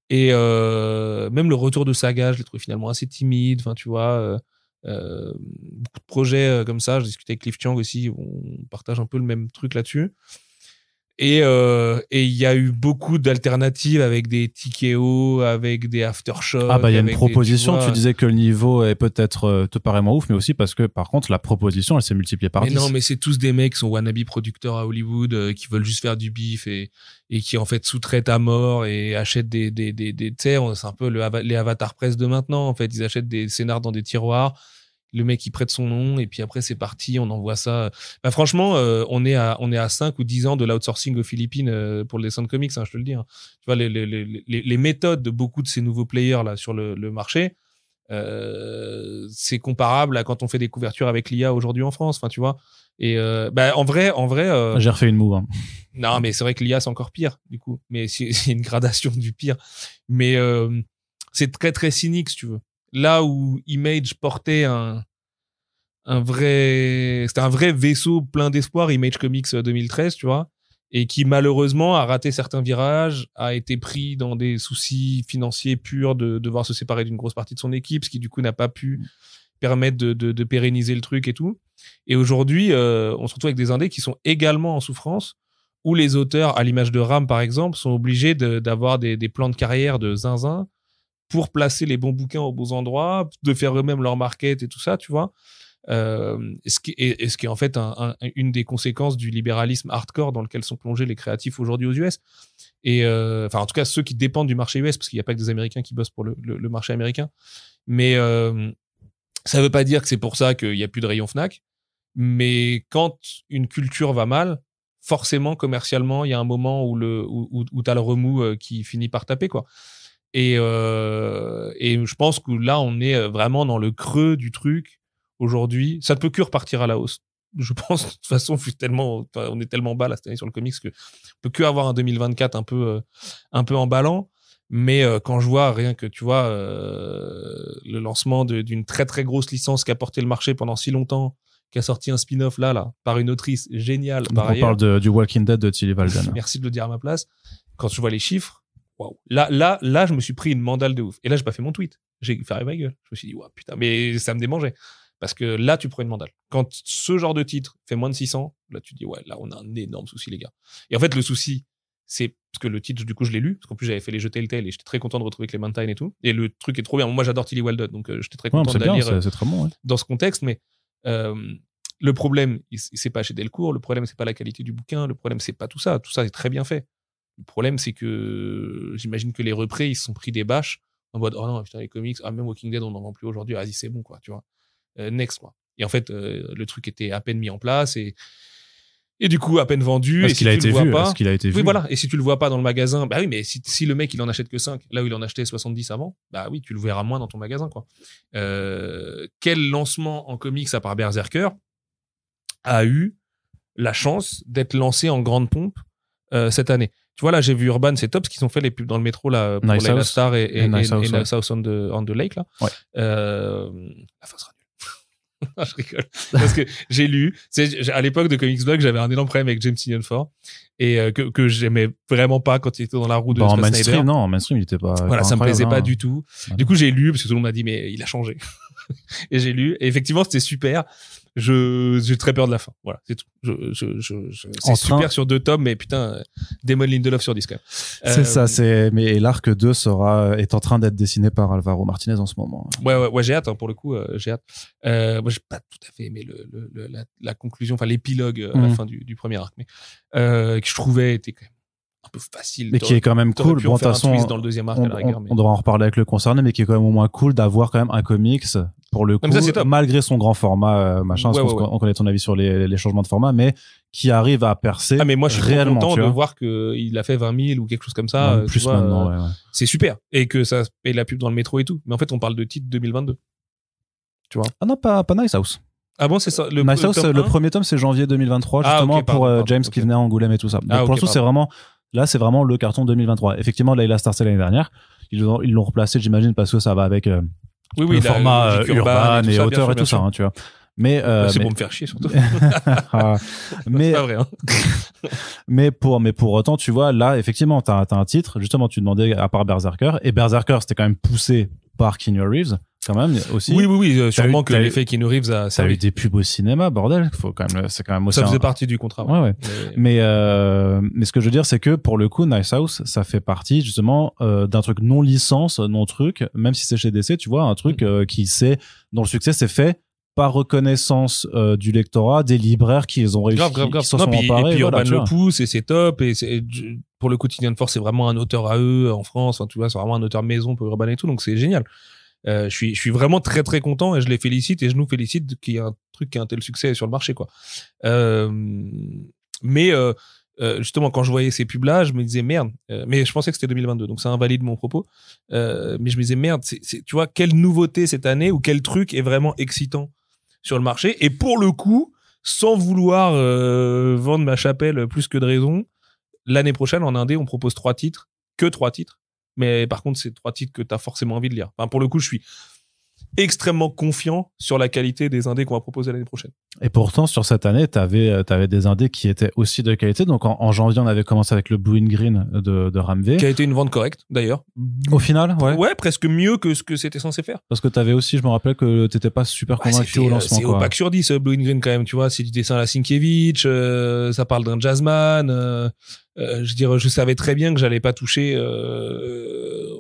Speaker 2: Et même le retour de Saga, je l'ai trouvé finalement assez timide, enfin, tu vois. Beaucoup de projets comme ça, je discutais avec Cliff Chiang aussi, on partage un peu le même truc là-dessus. Et il y a eu beaucoup d'alternatives avec des TKO, avec des aftershocks.
Speaker 1: Ah bah il y a une proposition,
Speaker 2: tu
Speaker 1: tu disais que le niveau est peut-être te paraît moins ouf, mais aussi parce que par contre la proposition elle s'est multipliée par 10.
Speaker 2: Mais non, mais c'est tous des mecs qui sont wannabe producteurs à Hollywood, qui veulent juste faire du bif et qui en fait sous-traitent à mort et achètent des tu sais, c'est un peu les Avatar Press de maintenant, en fait, ils achètent des scénars dans des tiroirs. Le mec il prête son nom et puis après c'est parti, on envoie ça. Bah franchement, on est à 5 ou 10 ans de l'outsourcing aux Philippines pour le dessin de comics, hein, je te le dis. Hein. Tu vois les méthodes de beaucoup de ces nouveaux players là sur le marché, c'est comparable à quand on fait des couvertures avec l'IA aujourd'hui en France, enfin tu vois. Et bah en vrai
Speaker 1: j'ai refait une move. Hein.
Speaker 2: Non, mais c'est vrai que l'IA c'est encore pire du coup, mais c'est une gradation du pire. Mais c'est très très cynique si tu veux. Là où Image portait c'était un vrai vaisseau plein d'espoir, Image Comics 2013, tu vois, et qui malheureusement a raté certains virages, a été pris dans des soucis financiers purs de devoir se séparer d'une grosse partie de son équipe, ce qui du coup n'a pas pu permettre de pérenniser le truc et tout. Et aujourd'hui, on se retrouve avec des indés qui sont également en souffrance, où les auteurs, à l'image de Ram par exemple, sont obligés d'avoir des plans de carrière de zinzin pour placer les bons bouquins aux bons endroits, de faire eux-mêmes leur market et tout ça, tu vois. Ce qui est en fait une des conséquences du libéralisme hardcore dans lequel sont plongés les créatifs aujourd'hui aux US. Et enfin, en tout cas, ceux qui dépendent du marché US, parce qu'il n'y a pas que des Américains qui bossent pour le marché américain. Mais ça ne veut pas dire que c'est pour ça qu'il n'y a plus de rayon Fnac. Mais quand une culture va mal, forcément, commercialement, il y a un moment où tu as le remous qui finit par taper, quoi. Et je pense que là, on est vraiment dans le creux du truc aujourd'hui. Ça ne peut que repartir à la hausse. Je pense, de toute façon, on est tellement bas là, cette année sur le comics que on peut que avoir un 2024 un peu emballant. Mais quand je vois rien que, tu vois, le lancement d'une très très grosse licence qui a porté le marché pendant si longtemps, qui a sorti un spin-off là, par une autrice géniale.
Speaker 1: Donc on parle du Walking Dead de Tilly Walden.
Speaker 2: Merci de le dire à ma place. Quand je vois les chiffres, waouh. Là, je me suis pris une mandale de ouf. Et là, j'ai pas fait mon tweet. J'ai fermé ma gueule. Je me suis dit, waouh, putain, mais ça me démangeait. Parce que là, tu prends une mandale. Quand ce genre de titre fait moins de 600, là, tu te dis, ouais, là, on a un énorme souci, les gars. Et en fait, le souci, c'est parce que le titre, du coup, je l'ai lu. Parce qu'en plus, j'avais fait les jeux Telltale et j'étais très content de retrouver Clementine et tout. Et le truc est trop bien. Moi, j'adore Tilly Walden. Donc, j'étais très content de la lire
Speaker 1: c'est très bon, ouais.
Speaker 2: dans ce contexte. Mais le problème, c'est pas chez Delcourt. Le problème, c'est pas la qualité du bouquin. Le problème, c'est pas tout ça. Tout ça est très bien fait. Le problème, c'est que j'imagine que les représ, ils se sont pris des bâches en mode, oh non, putain, les comics, même Walking Dead, on n'en vend plus aujourd'hui. Vas-y, c'est bon, quoi, tu vois. Next, quoi. Et en fait, le truc était à peine mis en place et du coup, à peine vendu.
Speaker 1: Parce qu'il a été vu. Parce qu'il a été vu.
Speaker 2: Oui, voilà. Et si tu le vois pas dans le magasin, bah oui, mais si le mec, il en achète que 5, là où il en achetait 70 avant, bah oui, tu le verras moins dans ton magasin, quoi. Quel lancement en comics, à part Berserker, a eu la chance d'être lancé en grande pompe cette année? Tu vois, là, j'ai vu Urban, c'est top, ce qu'ils ont fait les pubs dans le métro, là, pour Nice Star et Nice House on the Lake, là.
Speaker 1: Ouais.
Speaker 2: La fin sera nulle. Je rigole. Parce que j'ai lu, à l'époque de Comics Blog, j'avais un énorme problème avec James Tynion Ford et que j'aimais vraiment pas quand il était dans la roue de
Speaker 1: en mainstream, non, en mainstream, il était pas.
Speaker 2: Voilà, ça me plaisait pas du tout. Ouais. Du coup, j'ai lu, parce que tout le monde m'a dit, mais il a changé. Et j'ai lu, et effectivement, c'était super. J'ai très peur de la fin. Voilà, c'est tout. C'est super sur 2 tomes, mais putain, Damon Lindelof sur 10 quand même.
Speaker 1: C'est ça, mais l'arc 2 est en train d'être dessiné par Alvaro Martinez en ce moment.
Speaker 2: Ouais, j'ai hâte, hein, pour le coup, j'ai hâte. Moi, j'ai pas tout à fait aimé la conclusion, enfin, l'épilogue à la fin du premier arc, mais, que je trouvais était quand même un peu facile.
Speaker 1: Mais qui est quand même cool.
Speaker 2: Bon, de toute façon, dans le deuxième arc,
Speaker 1: on devra en reparler avec le concerné, mais qui est quand même au moins cool d'avoir quand même un comics pour le coup, malgré son grand format, machin. On connaît ton avis sur les changements de format, mais qui arrive à percer.
Speaker 2: Ah, mais moi, je suis réellement content de voir qu'il a fait 20 000 ou quelque chose comme ça.
Speaker 1: Plus vois, maintenant, ouais.
Speaker 2: C'est super. Et que ça paye la pub dans le métro et tout. Mais en fait, on parle de titre 2022. Tu vois?
Speaker 1: Ah non, pas Nice House.
Speaker 2: Ah bon, c'est ça.
Speaker 1: Nice House, le premier tome, c'est janvier 2023, justement, pour James qui venait à Angoulême et tout ça. Donc, pour l'instant, c'est vraiment, là, c'est vraiment le carton 2023. Effectivement, là, il a starté l'année dernière. Ils l'ont replacé, j'imagine, parce que ça va avec le format urbain et auteur et tout ça, hein, tu vois. Mais
Speaker 2: c'est pour me faire chier surtout.
Speaker 1: mais
Speaker 2: c'est pas vrai. Hein.
Speaker 1: mais pour autant, tu vois, là, effectivement, t'as un titre. Justement, tu demandais à part Berserker, et Berserker, c'était quand même poussé par Keanu Reeves, quand même aussi.
Speaker 2: Oui, sûrement que l'effet Keanu Reeves a.
Speaker 1: T'as eu des pubs au cinéma, bordel. C'est quand même aussi.
Speaker 2: Ça faisait partie du contrat.
Speaker 1: Ouais. Mais ce que je veux dire, c'est que pour le coup, Nice House, ça fait partie justement d'un truc non licence, non truc, même si c'est chez DC, tu vois, un truc dont le succès s'est fait par reconnaissance du lectorat, des libraires qui les ont réussi, qui s'en sont emparés.
Speaker 2: Et puis
Speaker 1: voilà,
Speaker 2: Urban le pousse et c'est top. Et pour le coup, Tynion Force, c'est vraiment un auteur à eux en France. Enfin, tu vois, c'est vraiment un auteur maison pour Urban et tout. Donc c'est génial. Je suis vraiment très très content et je les félicite et je nous félicite qu'il y ait un truc qui a un tel succès sur le marché, quoi. Mais justement, quand je voyais ces pubs-là, je me disais merde. Mais je pensais que c'était 2022, donc ça invalide mon propos. Mais je me disais merde. Tu vois, quelle nouveauté cette année ou quel truc est vraiment excitant sur le marché. Et pour le coup, sans vouloir vendre ma chapelle plus que de raison, l'année prochaine en Indé, on propose 3 titres, que 3 titres. Mais par contre, c'est 3 titres que t'as forcément envie de lire. Enfin, pour le coup, je suis extrêmement confiant sur la qualité des indés qu'on va proposer l'année prochaine.
Speaker 1: Et pourtant, sur cette année, t'avais des indés qui étaient aussi de qualité. Donc, en janvier, on avait commencé avec le Blue and Green de Ramvé.
Speaker 2: Qui a été une vente correcte, d'ailleurs.
Speaker 1: Au final, ouais.
Speaker 2: Ouais, presque mieux que ce que c'était censé faire.
Speaker 1: Parce que t'avais aussi, je me rappelle que t'étais pas super convaincu au lancement.
Speaker 2: C'est opaque sur 10, Blue and Green, quand même, tu vois. C'est du dessin à la Sienkiewicz, ça parle d'un jazzman, je savais très bien que j'allais pas toucher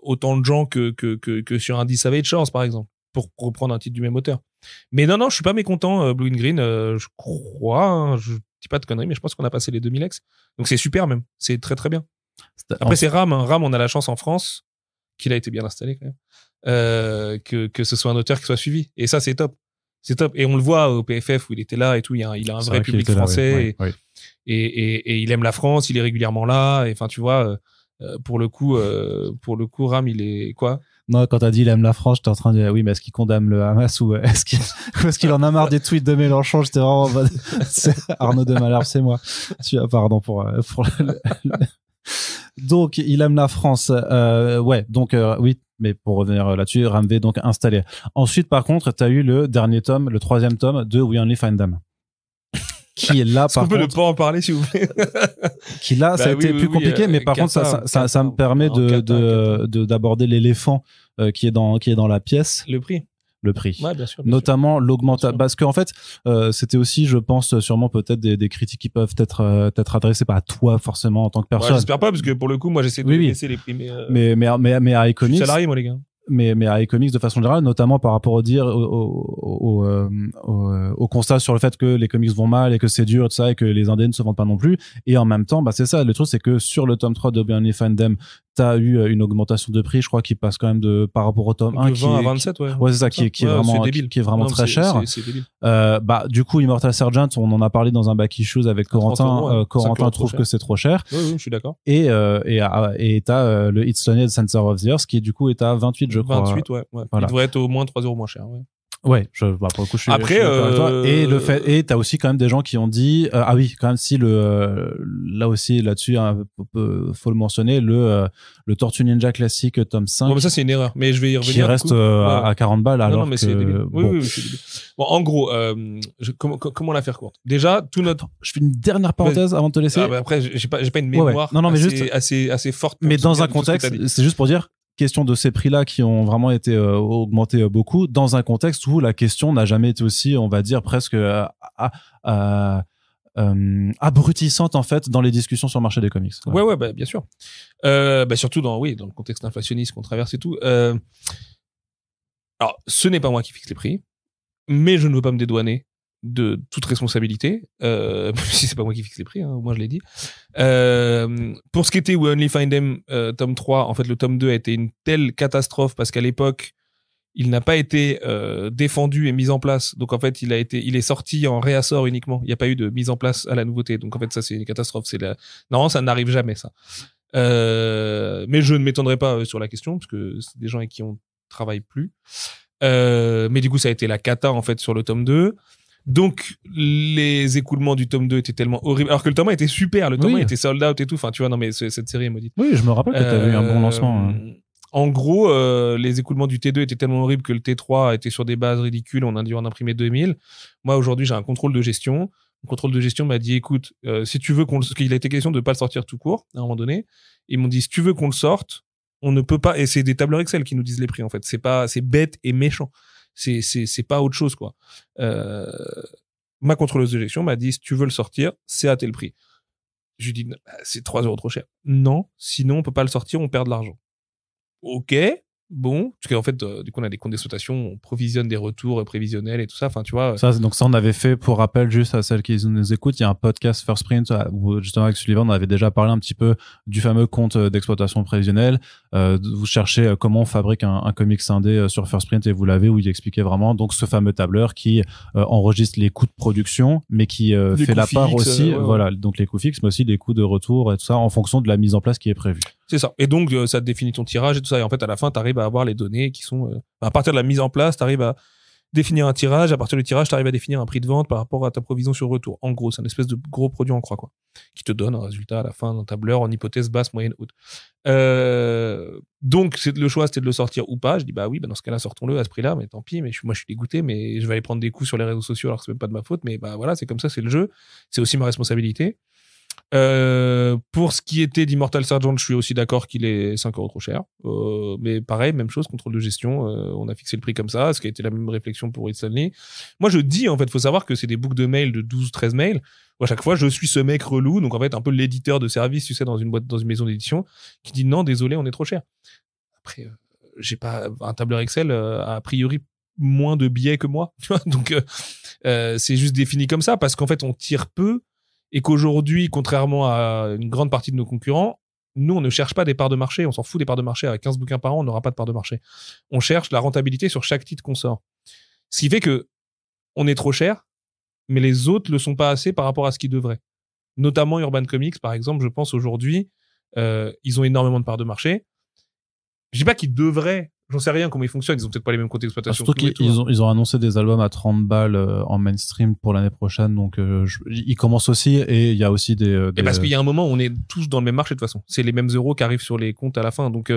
Speaker 2: autant de gens que sur un 10 Savage Shores, par exemple, pour reprendre un titre du même auteur. Mais non, je suis pas mécontent. Blue and Green, je crois, hein, je dis pas de conneries, mais je pense qu'on a passé les 2000 ex. Donc c'est super même, c'est très très bien. Après c'est Ram, hein. Ram, on a la chance en France qu'il a été bien installé quand même, que ce soit un auteur qui soit suivi. Et ça c'est top. C'est top. Et on le voit au PFF où il était là et tout, il a un vrai public français.
Speaker 1: Là, ouais.
Speaker 2: Et il aime la France, il est régulièrement là. Et enfin, tu vois, pour le coup, Ram, il est quoi?
Speaker 1: Non, quand t'as dit il aime la France, j'étais en train de dire oui, mais est-ce qu'il condamne le Hamas ou est-ce qu'il en a marre des tweets de Mélenchon? J'étais vraiment Arnaud de Malherbe, c'est moi. Pardon pour Donc il aime la France. Ouais, donc oui. Mais pour revenir là-dessus, Ramvé donc installé. Ensuite, par contre, t'as eu le dernier tome, le 3e tome de We Only Find Them. Qui est là,
Speaker 2: par contre. Est-ce qu'on peut ne pas en parler, s'il vous plaît?
Speaker 1: Qui là, ça a été plus compliqué, mais par contre, ça me permet d'aborder l'éléphant qui est dans la pièce.
Speaker 2: Le prix.
Speaker 1: Ouais,
Speaker 2: bien sûr.
Speaker 1: Notamment l'augmentation. Parce qu'en fait, c'était aussi, je pense, sûrement peut-être des critiques qui peuvent être adressées pas à toi forcément en tant que personne.
Speaker 2: Ouais, j'espère pas, parce que pour le coup, moi, j'essaie de baisser les prix.
Speaker 1: Mais à iComics.
Speaker 2: Je suis salarié, moi, les gars.
Speaker 1: Mais à iComics de façon générale, notamment par rapport au constat sur le fait que les comics vont mal et que c'est dur et tout ça et que les indés ne se vendent pas non plus. Et en même temps, bah c'est ça, le truc c'est que sur le tome 3 de We Only Find Them, t'as eu une augmentation de prix, je crois, qui passe quand même par rapport au tome 1
Speaker 2: de 20 à 27, ouais.
Speaker 1: Ouais, c'est ça, qui est vraiment très cher.
Speaker 2: C'est débile.
Speaker 1: Bah du coup, Immortal Sergeant, on en a parlé dans un back issues avec Corentin. Corentin trouve que c'est trop cher.
Speaker 2: Oui, je suis d'accord.
Speaker 1: Et t'as le It's Sunny de Center of the Earth qui du coup est à 28, je crois.
Speaker 2: 28, ouais. Voilà. Il devrait être au moins 3 € moins cher, ouais.
Speaker 1: Ouais, pour le coup, je suis
Speaker 2: Après,
Speaker 1: avec toi. Et t'as aussi quand même des gens qui ont dit, ah oui, quand même, si là aussi, là-dessus, hein, faut le mentionner, le Tortue Ninja classique, tome 5.
Speaker 2: Bon, mais ça, c'est une erreur. Mais je vais y revenir.
Speaker 1: Qui reste à 40 balles, alors
Speaker 2: non, mais c'est débile. Oui, c'est débile. Bon, en gros, comment la faire courte? Déjà, je
Speaker 1: fais une dernière parenthèse avant de te laisser.
Speaker 2: Après, j'ai pas une mémoire assez forte.
Speaker 1: Mais dans un contexte, c'est juste pour dire, question de ces prix-là qui ont vraiment été augmentés beaucoup dans un contexte où la question n'a jamais été aussi, on va dire, presque abrutissante en fait dans les discussions sur le marché des comics.
Speaker 2: Ouais, bah, bien sûr. Surtout dans le contexte inflationniste qu'on traverse et tout. Alors, ce n'est pas moi qui fixe les prix, mais je ne veux pas me dédouaner de toute responsabilité, même si c'est pas moi qui fixe les prix, hein, moi je l'ai dit. Pour ce qui était We Only Find Them, tome 3, en fait le tome 2 a été une telle catastrophe parce qu'à l'époque il n'a pas été défendu et mis en place, donc en fait il est sorti en réassort uniquement, il n'y a pas eu de mise en place à la nouveauté, donc en fait ça c'est une catastrophe, non, ça n'arrive jamais ça. Mais je ne m'étonnerai pas sur la question parce que c'est des gens avec qui on travaille plus, mais du coup ça a été la cata en fait sur le tome 2. Donc, les écoulements du tome 2 étaient tellement horribles. Alors que le tome 1 était super, le tome 1 était sold out et tout. Enfin, tu vois, non, mais cette série est maudite.
Speaker 1: Oui, je me rappelle que t'avais eu un bon lancement.
Speaker 2: En gros, les écoulements du T2 étaient tellement horribles que le T3 était sur des bases ridicules. On a dû en imprimer 2000. Moi, aujourd'hui, j'ai un contrôle de gestion. Le contrôle de gestion m'a dit, écoute, si tu veux qu'il a été question de ne pas le sortir tout court, à un moment donné, ils m'ont dit, si tu veux qu'on le sorte, on ne peut pas. Et c'est des tableurs Excel qui nous disent les prix, en fait. C'est bête et méchant. C'est pas autre chose, quoi. Ma contrôleuse de gestion m'a dit, si tu veux le sortir, c'est à tel prix. Je lui dis, c'est 3 € trop cher. Non, sinon on peut pas le sortir, on perd de l'argent. Ok, bon, parce qu'en fait, du coup, on a des comptes d'exploitation, on provisionne des retours prévisionnels et tout ça. Enfin, tu vois.
Speaker 1: Donc ça, on avait fait, pour rappel, juste à celles qui nous écoutent, il y a un podcast First Print où justement avec Sullivan, on avait déjà parlé un petit peu du fameux compte d'exploitation prévisionnelle. Vous cherchez comment on fabrique un comics indé sur First Print et vous l'avez, où il expliquait vraiment donc ce fameux tableur qui enregistre les coûts de production, mais qui fait la part aussi, voilà, donc les coûts fixes, mais aussi les coûts de retour et tout ça en fonction de la mise en place qui est prévue.
Speaker 2: C'est ça. Et donc, ça te définit ton tirage et tout ça. Et en fait, à la fin, tu arrives à avoir les données qui sont... à partir de la mise en place, tu arrives à définir un tirage. À partir du tirage, tu arrives à définir un prix de vente par rapport à ta provision sur retour. En gros, c'est un espèce de gros produit en croix, quoi, qui te donne un résultat à la fin d'un tableur en hypothèse basse, moyenne, haute. Donc, le choix, c'était de le sortir ou pas. Je dis, bah oui, dans ce cas-là, sortons-le à ce prix-là. Mais tant pis, moi, je suis dégoûté, mais je vais aller prendre des coups sur les réseaux sociaux alors que c'est même pas de ma faute. Mais bah voilà, c'est comme ça, c'est le jeu. C'est aussi ma responsabilité. Pour ce qui était d'Immortal Sergeant, je suis aussi d'accord qu'il est 5 € trop cher. Mais pareil, même chose, contrôle de gestion, on a fixé le prix comme ça, ce qui a été la même réflexion pour Hit Stanley. Moi, je dis, en fait, faut savoir que c'est des boucles de mails de 12-13 mails. À chaque fois, je suis ce mec relou, donc en fait, un peu l'éditeur de service, tu sais, dans une maison d'édition, qui dit non, désolé, on est trop cher. Après, j'ai pas un tableur Excel, a priori, moins de billets que moi. Donc, c'est juste défini comme ça, parce qu'en fait, on tire peu. Et qu'aujourd'hui, contrairement à une grande partie de nos concurrents, nous, on ne cherche pas des parts de marché. On s'en fout des parts de marché. Avec 15 bouquins par an, on n'aura pas de parts de marché. On cherche la rentabilité sur chaque titre qu'on sort. Ce qui fait que on est trop cher, mais les autres le sont pas assez par rapport à ce qu'ils devraient. Notamment Urban Comics, par exemple, je pense aujourd'hui, ils ont énormément de parts de marché. Je dis pas qu'ils devraient. J'en sais rien comment ils fonctionnent. Ils ont peut-être pas les mêmes comptes d'exploitation.
Speaker 1: Surtout qu'ils ont annoncé des albums à 30 balles en mainstream pour l'année prochaine. Donc, ils commencent aussi, et il y a aussi des...
Speaker 2: Et parce qu'il y a un moment où on est tous dans le même marché de toute façon. C'est les mêmes euros qui arrivent sur les comptes à la fin. Donc,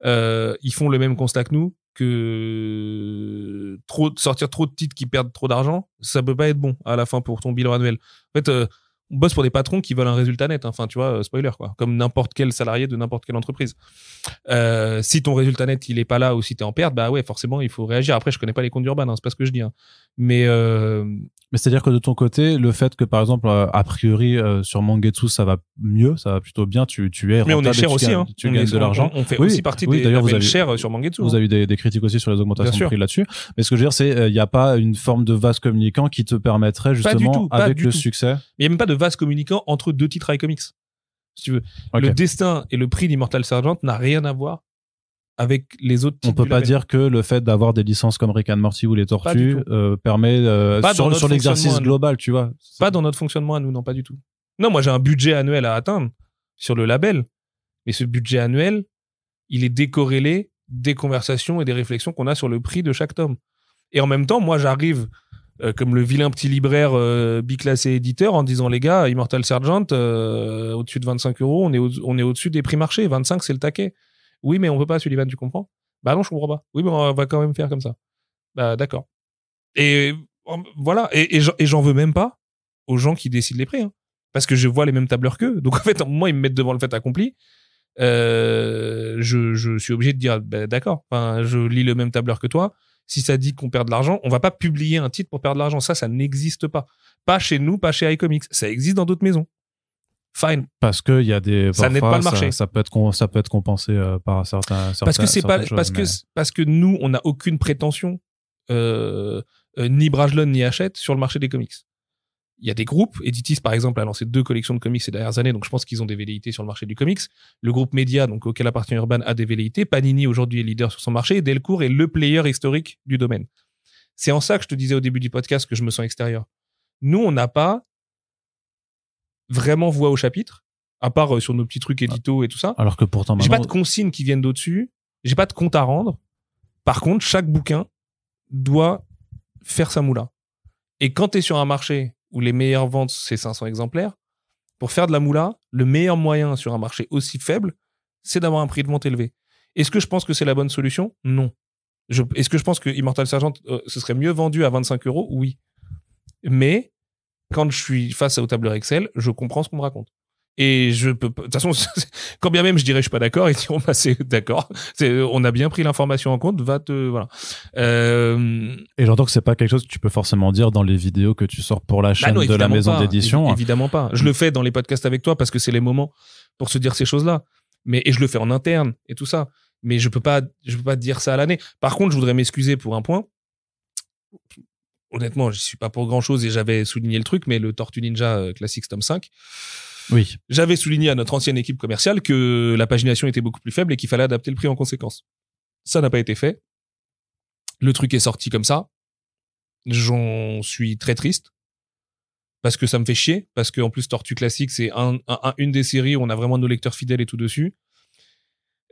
Speaker 2: ils font le même constat que nous, que sortir trop de titres qui perdent trop d'argent, ça peut pas être bon à la fin pour ton bilan annuel. En fait, on bosse pour des patrons qui veulent un résultat net. Enfin, tu vois, spoiler, quoi. Comme n'importe quel salarié de n'importe quelle entreprise. Si ton résultat net, il est pas là, ou si t'es en perte, bah ouais, forcément, il faut réagir. Après, je connais pas les comptes d'Urban, c'est pas ce que je dis. Mais
Speaker 1: c'est-à-dire que de ton côté, le fait que, par exemple, a priori, sur Mangetsu, ça va mieux, ça va plutôt bien, tu es rentable.
Speaker 2: Mais on est cher aussi,
Speaker 1: tu gagnes de l'argent.
Speaker 2: On fait aussi partie des labels chers sur Mangetsu.
Speaker 1: Vous avez des critiques aussi sur les augmentations de prix là-dessus. Mais ce que je veux dire, c'est, il y a pas une forme de vase communicant qui te permettrait, justement, avec le succès.
Speaker 2: Il y a même pas de vase communicant entre deux titres iComics. Si tu veux. Okay. Le destin et le prix d'Immortal Sergeant n'a rien à voir avec les autres titres.
Speaker 1: On peut pas dire que le fait d'avoir des licences comme Rick and Morty ou les Tortues permet sur l'exercice global, tu vois.
Speaker 2: Pas dans notre fonctionnement à nous, non, pas du tout. Non, moi j'ai un budget annuel à atteindre sur le label, mais ce budget annuel, il est décorrélé des conversations et des réflexions qu'on a sur le prix de chaque tome. Et en même temps, moi j'arrive comme le vilain petit libraire biclassé éditeur en disant, les gars, Immortal Sergeant, au-dessus de 25 €, on est au-dessus des prix marché. 25, c'est le taquet. Oui, mais on peut pas, Sullivan, tu comprends? Bah non, je comprends pas. Oui, mais on va quand même faire comme ça. Bah d'accord. Et voilà. Et j'en veux même pas aux gens qui décident les prix. Hein. Parce que je vois les mêmes tableurs qu'eux. Donc en fait, moi, ils me mettent devant le fait accompli. Je suis obligé de dire, bah, d'accord. Enfin, je lis le même tableur que toi. Si ça dit qu'on perd de l'argent, on va pas publier un titre pour perdre de l'argent. Ça n'existe pas. Pas chez nous, pas chez iComics. Ça existe dans d'autres maisons. Fine.
Speaker 1: Parce que il y a des
Speaker 2: ça n'aide pas le marché.
Speaker 1: Ça peut être compensé par certains.
Speaker 2: Parce que c'est pas parce que nous on n'a aucune prétention ni Brajlon ni Hachette sur le marché des comics. Il y a des groupes. Editis par exemple a lancé 2 collections de comics ces dernières années, donc je pense qu'ils ont des velléités sur le marché du comics. Le groupe Média, donc auquel appartient Urban, a des velléités. Panini aujourd'hui est leader sur son marché. Et Delcourt est le player historique du domaine. C'est en ça que je te disais au début du podcast que je me sens extérieur. Nous on n'a pas vraiment voix au chapitre, à part sur nos petits trucs édito et tout ça.
Speaker 1: Alors que pourtant,
Speaker 2: j'ai pas de consignes qui viennent d'au-dessus, j'ai pas de compte à rendre. Par contre, chaque bouquin doit faire sa moula. Et quand t'es sur un marché où les meilleures ventes, c'est 500 exemplaires, pour faire de la moula, le meilleur moyen sur un marché aussi faible, c'est d'avoir un prix de vente élevé. Est-ce que je pense que c'est la bonne solution? Non. Est-ce que je pense que Immortal Sergeant, ce serait mieux vendu à 25 €? Oui. Mais quand je suis face au tableur Excel, je comprends ce qu'on me raconte. Et je peux pas, de toute façon, quand bien même je dirais je suis pas d'accord, ils diront, c'est d'accord. On a bien pris l'information en compte, voilà.
Speaker 1: Et j'entends que c'est pas quelque chose que tu peux forcément dire dans les vidéos que tu sors pour la chaîne de la maison d'édition.
Speaker 2: Évidemment pas. Je le fais dans les podcasts avec toi parce que c'est les moments pour se dire ces choses-là. Et je le fais en interne et tout ça. Mais je peux pas dire ça à l'année. Par contre, je voudrais m'excuser pour un point. Honnêtement, je suis pas pour grand chose et j'avais souligné le truc, mais le Tortue Ninja Classics tome 5.
Speaker 1: Oui.
Speaker 2: J'avais souligné à notre ancienne équipe commerciale que la pagination était beaucoup plus faible et qu'il fallait adapter le prix en conséquence. Ça n'a pas été fait. Le truc est sorti comme ça. J'en suis très triste. Parce que ça me fait chier. Parce qu'en plus, Tortue Classique, c'est une des séries où on a vraiment nos lecteurs fidèles et tout dessus.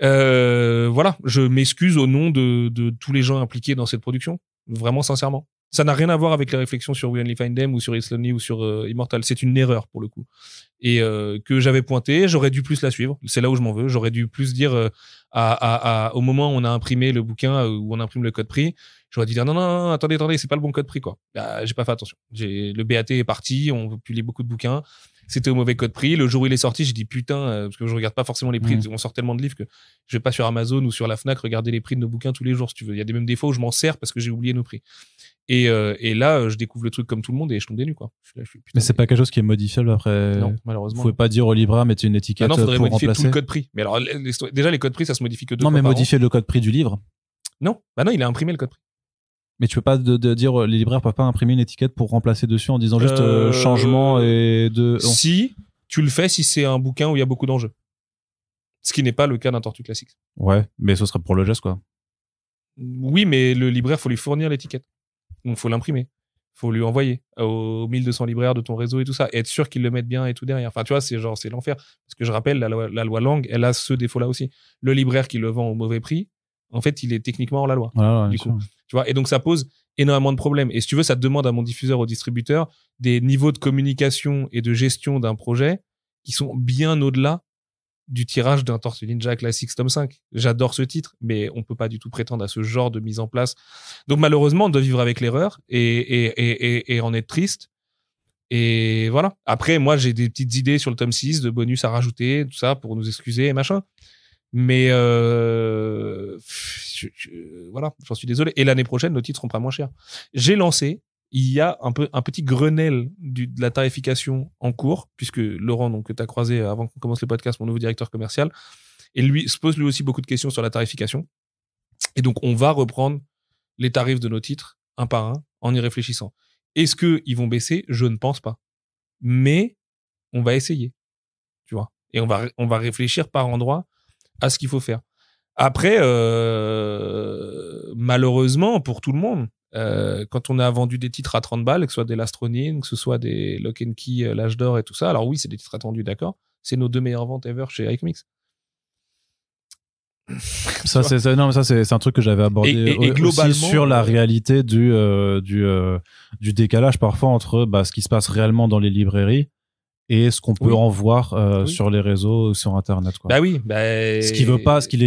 Speaker 2: Voilà. Je m'excuse au nom de tous les gens impliqués dans cette production. Vraiment, sincèrement. Ça n'a rien à voir avec les réflexions sur We Only Find Them ou sur It's Lonely ou sur Immortal. C'est une erreur pour le coup. Et que j'avais pointé, j'aurais dû plus la suivre. C'est là où je m'en veux. J'aurais dû plus dire au moment où on a imprimé le bouquin, où on imprime le code prix, j'aurais dû dire non, attendez, c'est pas le bon code prix quoi. Bah, j'ai pas fait attention. Le BAT est parti, on publie beaucoup de bouquins. C'était au mauvais code prix. Le jour où il est sorti, j'ai dit putain, parce que je regarde pas forcément les prix. On sort tellement de livres que je vais pas sur Amazon ou sur la Fnac regarder les prix de nos bouquins tous les jours si tu veux. Il y a des mêmes défauts où je m'en sers parce que j'ai oublié nos prix. Et là, je découvre le truc comme tout le monde et je tombe des nues, quoi.
Speaker 1: Mais c'est pas quelque chose qui est modifiable après.
Speaker 2: Non, malheureusement.
Speaker 1: Vous pouvez pas dire au libraire, mettez une étiquette
Speaker 2: non, faudrait
Speaker 1: pour
Speaker 2: modifier
Speaker 1: remplacer.
Speaker 2: tout le code prix. Mais alors, déjà, les codes prix, ça se modifie que 2 fois
Speaker 1: Non, mais
Speaker 2: par
Speaker 1: modifier le code prix du livre.
Speaker 2: Non, bah non, il a imprimé le code prix.
Speaker 1: Mais tu peux pas de dire, les libraires peuvent pas imprimer une étiquette pour remplacer dessus en disant juste changement et de.
Speaker 2: Si, tu le fais si c'est un bouquin où il y a beaucoup d'enjeux. Ce qui n'est pas le cas d'un Tortue Classique.
Speaker 1: Ouais, mais ce serait pour le geste, quoi.
Speaker 2: Oui, mais le libraire, faut lui fournir l'étiquette. Donc, faut l'imprimer. Faut lui envoyer aux 1200 libraires de ton réseau et tout ça. Et être sûr qu'ils le mettent bien et tout derrière. Enfin, tu vois, c'est l'enfer. Parce que je rappelle, la loi Lang, elle a ce défaut-là aussi. Le libraire qui le vend au mauvais prix, en fait, il est techniquement hors la loi.
Speaker 1: Voilà,
Speaker 2: du coup. Tu vois, et donc ça pose énormément de problèmes. Et si tu veux, ça demande à mon diffuseur, au distributeur, des niveaux de communication et de gestion d'un projet qui sont bien au-delà du tirage d'un Tortue Ninja Classics tome 5. J'adore ce titre, mais on peut pas du tout prétendre à ce genre de mise en place. Donc malheureusement, on doit vivre avec l'erreur et en être triste. Et voilà. Après, moi, j'ai des petites idées sur le tome 6 de bonus à rajouter, tout ça, pour nous excuser et machin. Mais voilà, j'en suis désolé. Et l'année prochaine, nos titres seront pas moins chers. J'ai lancé, il y a un petit Grenelle de la tarification en cours, puisque Laurent, donc, que tu as croisé avant qu'on commence le podcast, mon nouveau directeur commercial, et lui se pose lui aussi beaucoup de questions sur la tarification. Et donc, on va reprendre les tarifs de nos titres un par un en y réfléchissant. Est-ce qu'ils vont baisser? Je ne pense pas. Mais on va essayer. Tu vois. Et on va réfléchir par endroit à ce qu'il faut faire. Après, malheureusement, pour tout le monde, quand on a vendu des titres à 30 balles, que ce soit des Last Ronin, que ce soit des Lock and Key, l'âge d'or et tout ça, alors oui, c'est des titres attendus, d'accord. C'est nos 2 meilleures ventes ever chez iComics.
Speaker 1: Ça, c'est un truc que j'avais abordé
Speaker 2: et globalement,
Speaker 1: aussi sur la réalité du décalage parfois entre ce qui se passe réellement dans les librairies et ce qu'on peut en voir sur les réseaux, sur Internet, quoi.
Speaker 2: Bah oui,
Speaker 1: ce qui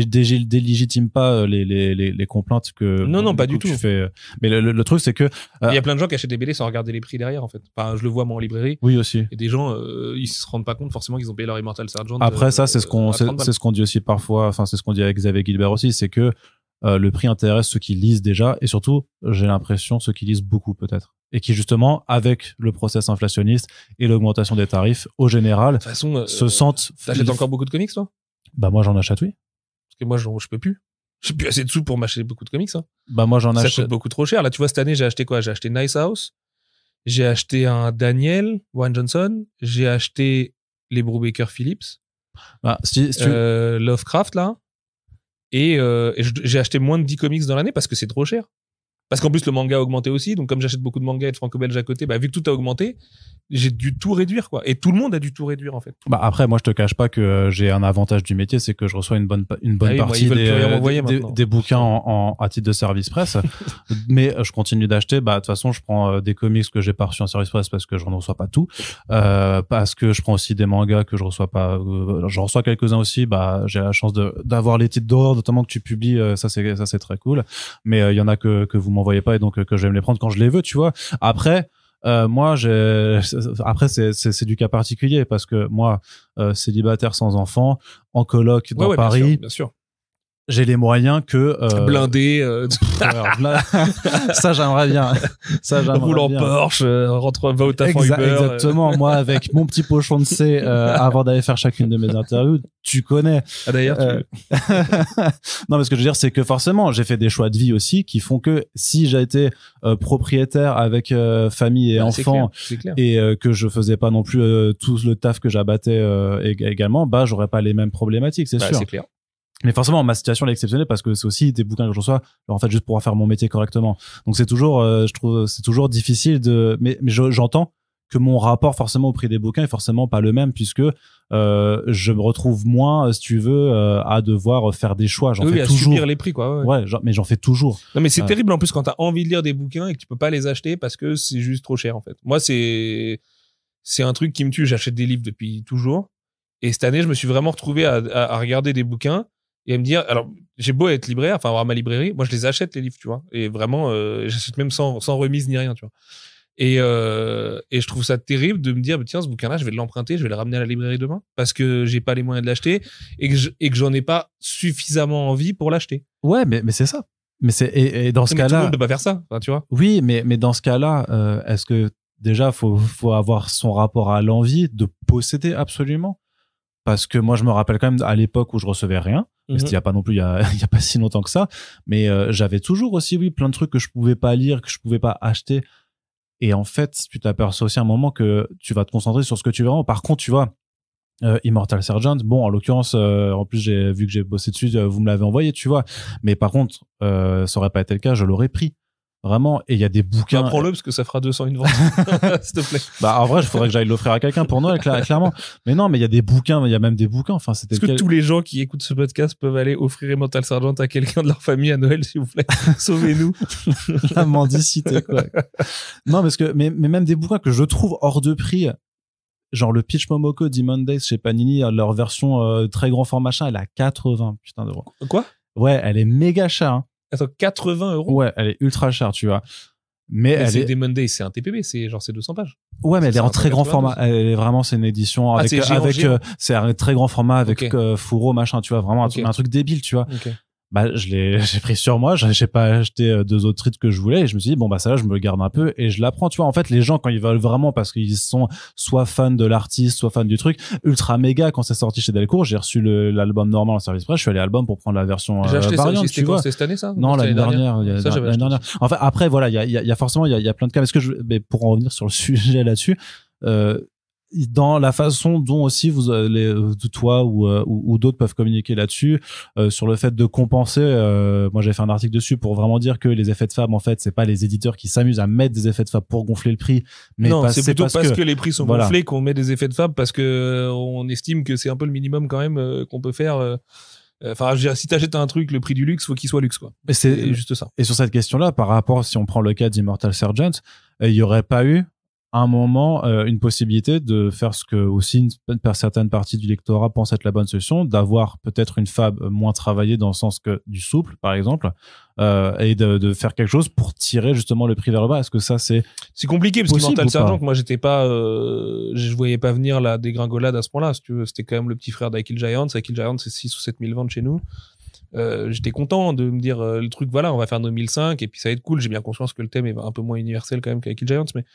Speaker 1: délégitime pas les complaintes que
Speaker 2: non, pas du tout.
Speaker 1: Tu fais. Mais le truc, c'est que
Speaker 2: il y a plein de gens qui achètent des BD sans regarder les prix derrière, en fait. Enfin, je le vois moi en librairie.
Speaker 1: Oui aussi.
Speaker 2: Et des gens, ils se rendent pas compte forcément qu'ils ont payé leur Immortal Sergeant.
Speaker 1: Après ça, c'est ce qu'on dit aussi parfois. Enfin, c'est ce qu'on dit avec Xavier Gilbert aussi, c'est que le prix intéresse ceux qui lisent déjà et surtout, j'ai l'impression, ceux qui lisent beaucoup peut-être. Et qui justement, avec le process inflationniste et l'augmentation des tarifs, au général, de toute
Speaker 2: façon,
Speaker 1: se sentent...
Speaker 2: T'achètes encore beaucoup de comics, toi?
Speaker 1: Bah moi, j'en achète, oui.
Speaker 2: Parce que moi, je peux plus. J'ai plus assez de sous pour m'acheter beaucoup de comics. Hein.
Speaker 1: Bah moi, j'en achète.
Speaker 2: Ça coûte beaucoup trop cher. Là, tu vois, cette année, j'ai acheté quoi? J'ai acheté Nice House. J'ai acheté un Daniel, Warren Johnson. J'ai acheté les Brubaker Phillips.
Speaker 1: Bah,
Speaker 2: Lovecraft, là. Et j'ai acheté moins de 10 comics dans l'année parce que c'est trop cher. Parce qu'en plus, le manga a augmenté aussi. Donc, comme j'achète beaucoup de mangas et de franco-belge à côté, vu que tout a augmenté, j'ai dû tout réduire, quoi. Et tout le monde a dû tout réduire, en fait.
Speaker 1: Après, moi, je te cache pas que j'ai un avantage du métier, c'est que je reçois une bonne partie des bouquins à titre de service presse. Mais je continue d'acheter. De toute façon, je prends des comics que j'ai pas reçus en service presse parce que je ne reçois pas tout. Parce que je prends aussi des mangas que je reçois pas. J'en reçois quelques-uns aussi. J'ai la chance d'avoir les titres d'horreur, notamment que tu publies. Ça, c'est très cool. Mais il y en a que vous m'envoyez pas et donc que je vais me les prendre quand je les veux, tu vois. Après, moi, c'est du cas particulier parce que moi, célibataire sans enfant, en coloc dans Paris,
Speaker 2: bien sûr.
Speaker 1: J'ai les moyens que
Speaker 2: blindé.
Speaker 1: Ça, j'aimerais bien.
Speaker 2: Roule en Porsche, va au taf en Uber.
Speaker 1: Exactement. Moi, avec mon petit pochon de C, avant d'aller faire chacune de mes interviews, tu connais.
Speaker 2: Ah, d'ailleurs,
Speaker 1: non, mais ce que je veux dire, c'est que forcément, j'ai fait des choix de vie aussi qui font que si j'ai été propriétaire avec famille et enfants,
Speaker 2: c'est clair.
Speaker 1: Et que je faisais pas non plus tout le taf que j'abattais également, j'aurais pas les mêmes problématiques, c'est sûr.
Speaker 2: C'est clair.
Speaker 1: Mais forcément, ma situation elle est exceptionnelle parce que c'est aussi des bouquins que je reçois, en fait, juste pour faire mon métier correctement. Donc c'est toujours, je trouve, c'est toujours difficile mais j'entends que mon rapport forcément au prix des bouquins est forcément pas le même puisque je me retrouve moins, si tu veux, à devoir faire des choix. J'en fais
Speaker 2: à
Speaker 1: toujours.
Speaker 2: subir les prix, quoi.
Speaker 1: Ouais, mais j'en fais toujours.
Speaker 2: Non, mais c'est terrible en plus quand t'as envie de lire des bouquins et que tu peux pas les acheter parce que c'est juste trop cher, en fait. Moi, c'est un truc qui me tue. J'achète des livres depuis toujours. Et cette année, je me suis vraiment retrouvé à regarder des bouquins et à me dire, alors, j'ai beau être libraire, enfin, avoir ma librairie, moi, je les achète, les livres, tu vois. Et vraiment, j'achète même sans remise ni rien, tu vois. Et je trouve ça terrible de me dire, tiens, ce bouquin-là, je vais l'emprunter, je vais le ramener à la librairie demain parce que j'ai pas les moyens de l'acheter et que j'en ai pas suffisamment envie pour l'acheter.
Speaker 1: Ouais, mais c'est ça. Mais et dans ce cas-là.
Speaker 2: Tout le monde peut pas faire ça, enfin, tu vois.
Speaker 1: Oui, mais dans ce cas-là, est-ce que déjà, faut avoir son rapport à l'envie de posséder absolument? Parce que moi, je me rappelle quand même à l'époque où je recevais rien. Il y a pas non plus, il y a pas si longtemps que ça. Mais j'avais toujours aussi, oui, plein de trucs que je pouvais pas lire, que je pouvais pas acheter. Et en fait, tu t'aperçois aussi à un moment que tu vas te concentrer sur ce que tu veux vraiment. Par contre, tu vois, Immortal Sergeant, bon, en l'occurrence, en plus, j'ai vu que j'ai bossé dessus, vous me l'avez envoyé, tu vois. Mais par contre, ça aurait pas été le cas, je l'aurais pris. Vraiment, et il y a des bouquins.
Speaker 2: Prends-le parce que ça fera 200 une vente. S'il te plaît.
Speaker 1: En vrai, il faudrait que j'aille l'offrir à quelqu'un pour Noël, clairement. Mais non, mais il y a des bouquins, il y a même des bouquins. Enfin, c'était.
Speaker 2: Est-ce que tous les gens qui écoutent ce podcast peuvent aller offrir Immortal Sergeant à quelqu'un de leur famille à Noël, s'il vous plaît? Sauvez-nous.
Speaker 1: La mendicité, quoi. Non, parce que, mais même des bouquins que je trouve hors de prix. Genre le Peach Momoko Demon Days chez Panini, leur version très grand format, elle est à 80 putain d'euros.
Speaker 2: Quoi?
Speaker 1: Ouais, elle est méga chère. Hein.
Speaker 2: Attends, 80 €?
Speaker 1: Ouais, elle est ultra chère, tu vois. Mais
Speaker 2: c'est Demon Days, c'est un TPB, c'est 200 pages.
Speaker 1: Ouais, mais elle est en très grand format. Elle est vraiment, c'est une édition avec, c'est un très grand format avec fourreau, machin, tu vois, vraiment un truc débile, tu vois.
Speaker 2: Okay.
Speaker 1: J'ai pris sur moi, j'ai pas acheté 2 autres titres que je voulais et je me suis dit, ça là, je me le garde un peu et je l'apprends, tu vois. En fait, les gens, quand ils veulent vraiment parce qu'ils sont soit fans de l'artiste, soit fans du truc, ultra méga, quand c'est sorti chez Delcourt, j'ai reçu l'album normal en service presse, je suis allé à l'album pour prendre la version variante, tu vois.
Speaker 2: C'était cette année, ça?
Speaker 1: Non, l'année dernière. L'année dernière. Enfin, après, voilà, il y a forcément, il y a plein de cas. Mais pour en revenir sur le sujet là-dessus, dans la façon dont aussi toi ou d'autres peuvent communiquer là-dessus sur le fait de compenser, moi j'ai fait un article dessus pour vraiment dire que les effets de fab, en fait, c'est pas les éditeurs qui s'amusent à mettre des effets de fab pour gonfler le prix, mais
Speaker 2: non, c'est plutôt parce que les prix sont gonflés qu'on met des effets de fab parce que on estime que c'est un peu le minimum quand même qu'on peut faire. Enfin, je veux dire, si t'achètes un truc, le prix du luxe, faut qu'il soit luxe, quoi. C'est juste ça.
Speaker 1: Et sur cette question-là, par rapport, si on prend le cas d'Immortal Sergeant, il y aurait pas eu un moment une possibilité de faire ce que aussi certaines parties du lectorat pensent être la bonne solution, d'avoir peut-être une fab moins travaillée dans le sens que du souple, par exemple, et de faire quelque chose pour tirer justement le prix vers le bas. Est-ce que ça c'est
Speaker 2: compliqué parce qu'Immortal Sergeant, moi j'étais pas, je voyais pas venir la dégringolade à ce point-là. Si tu veux, c'était quand même le petit frère d'Akil Giant. Akil Giant, c'est 6 ou 7 000 ventes chez nous. J'étais content de me dire le truc, voilà, on va faire 2005 et puis ça va être cool. J'ai bien conscience que le thème est un peu moins universel quand même qu'Akil Giant, mais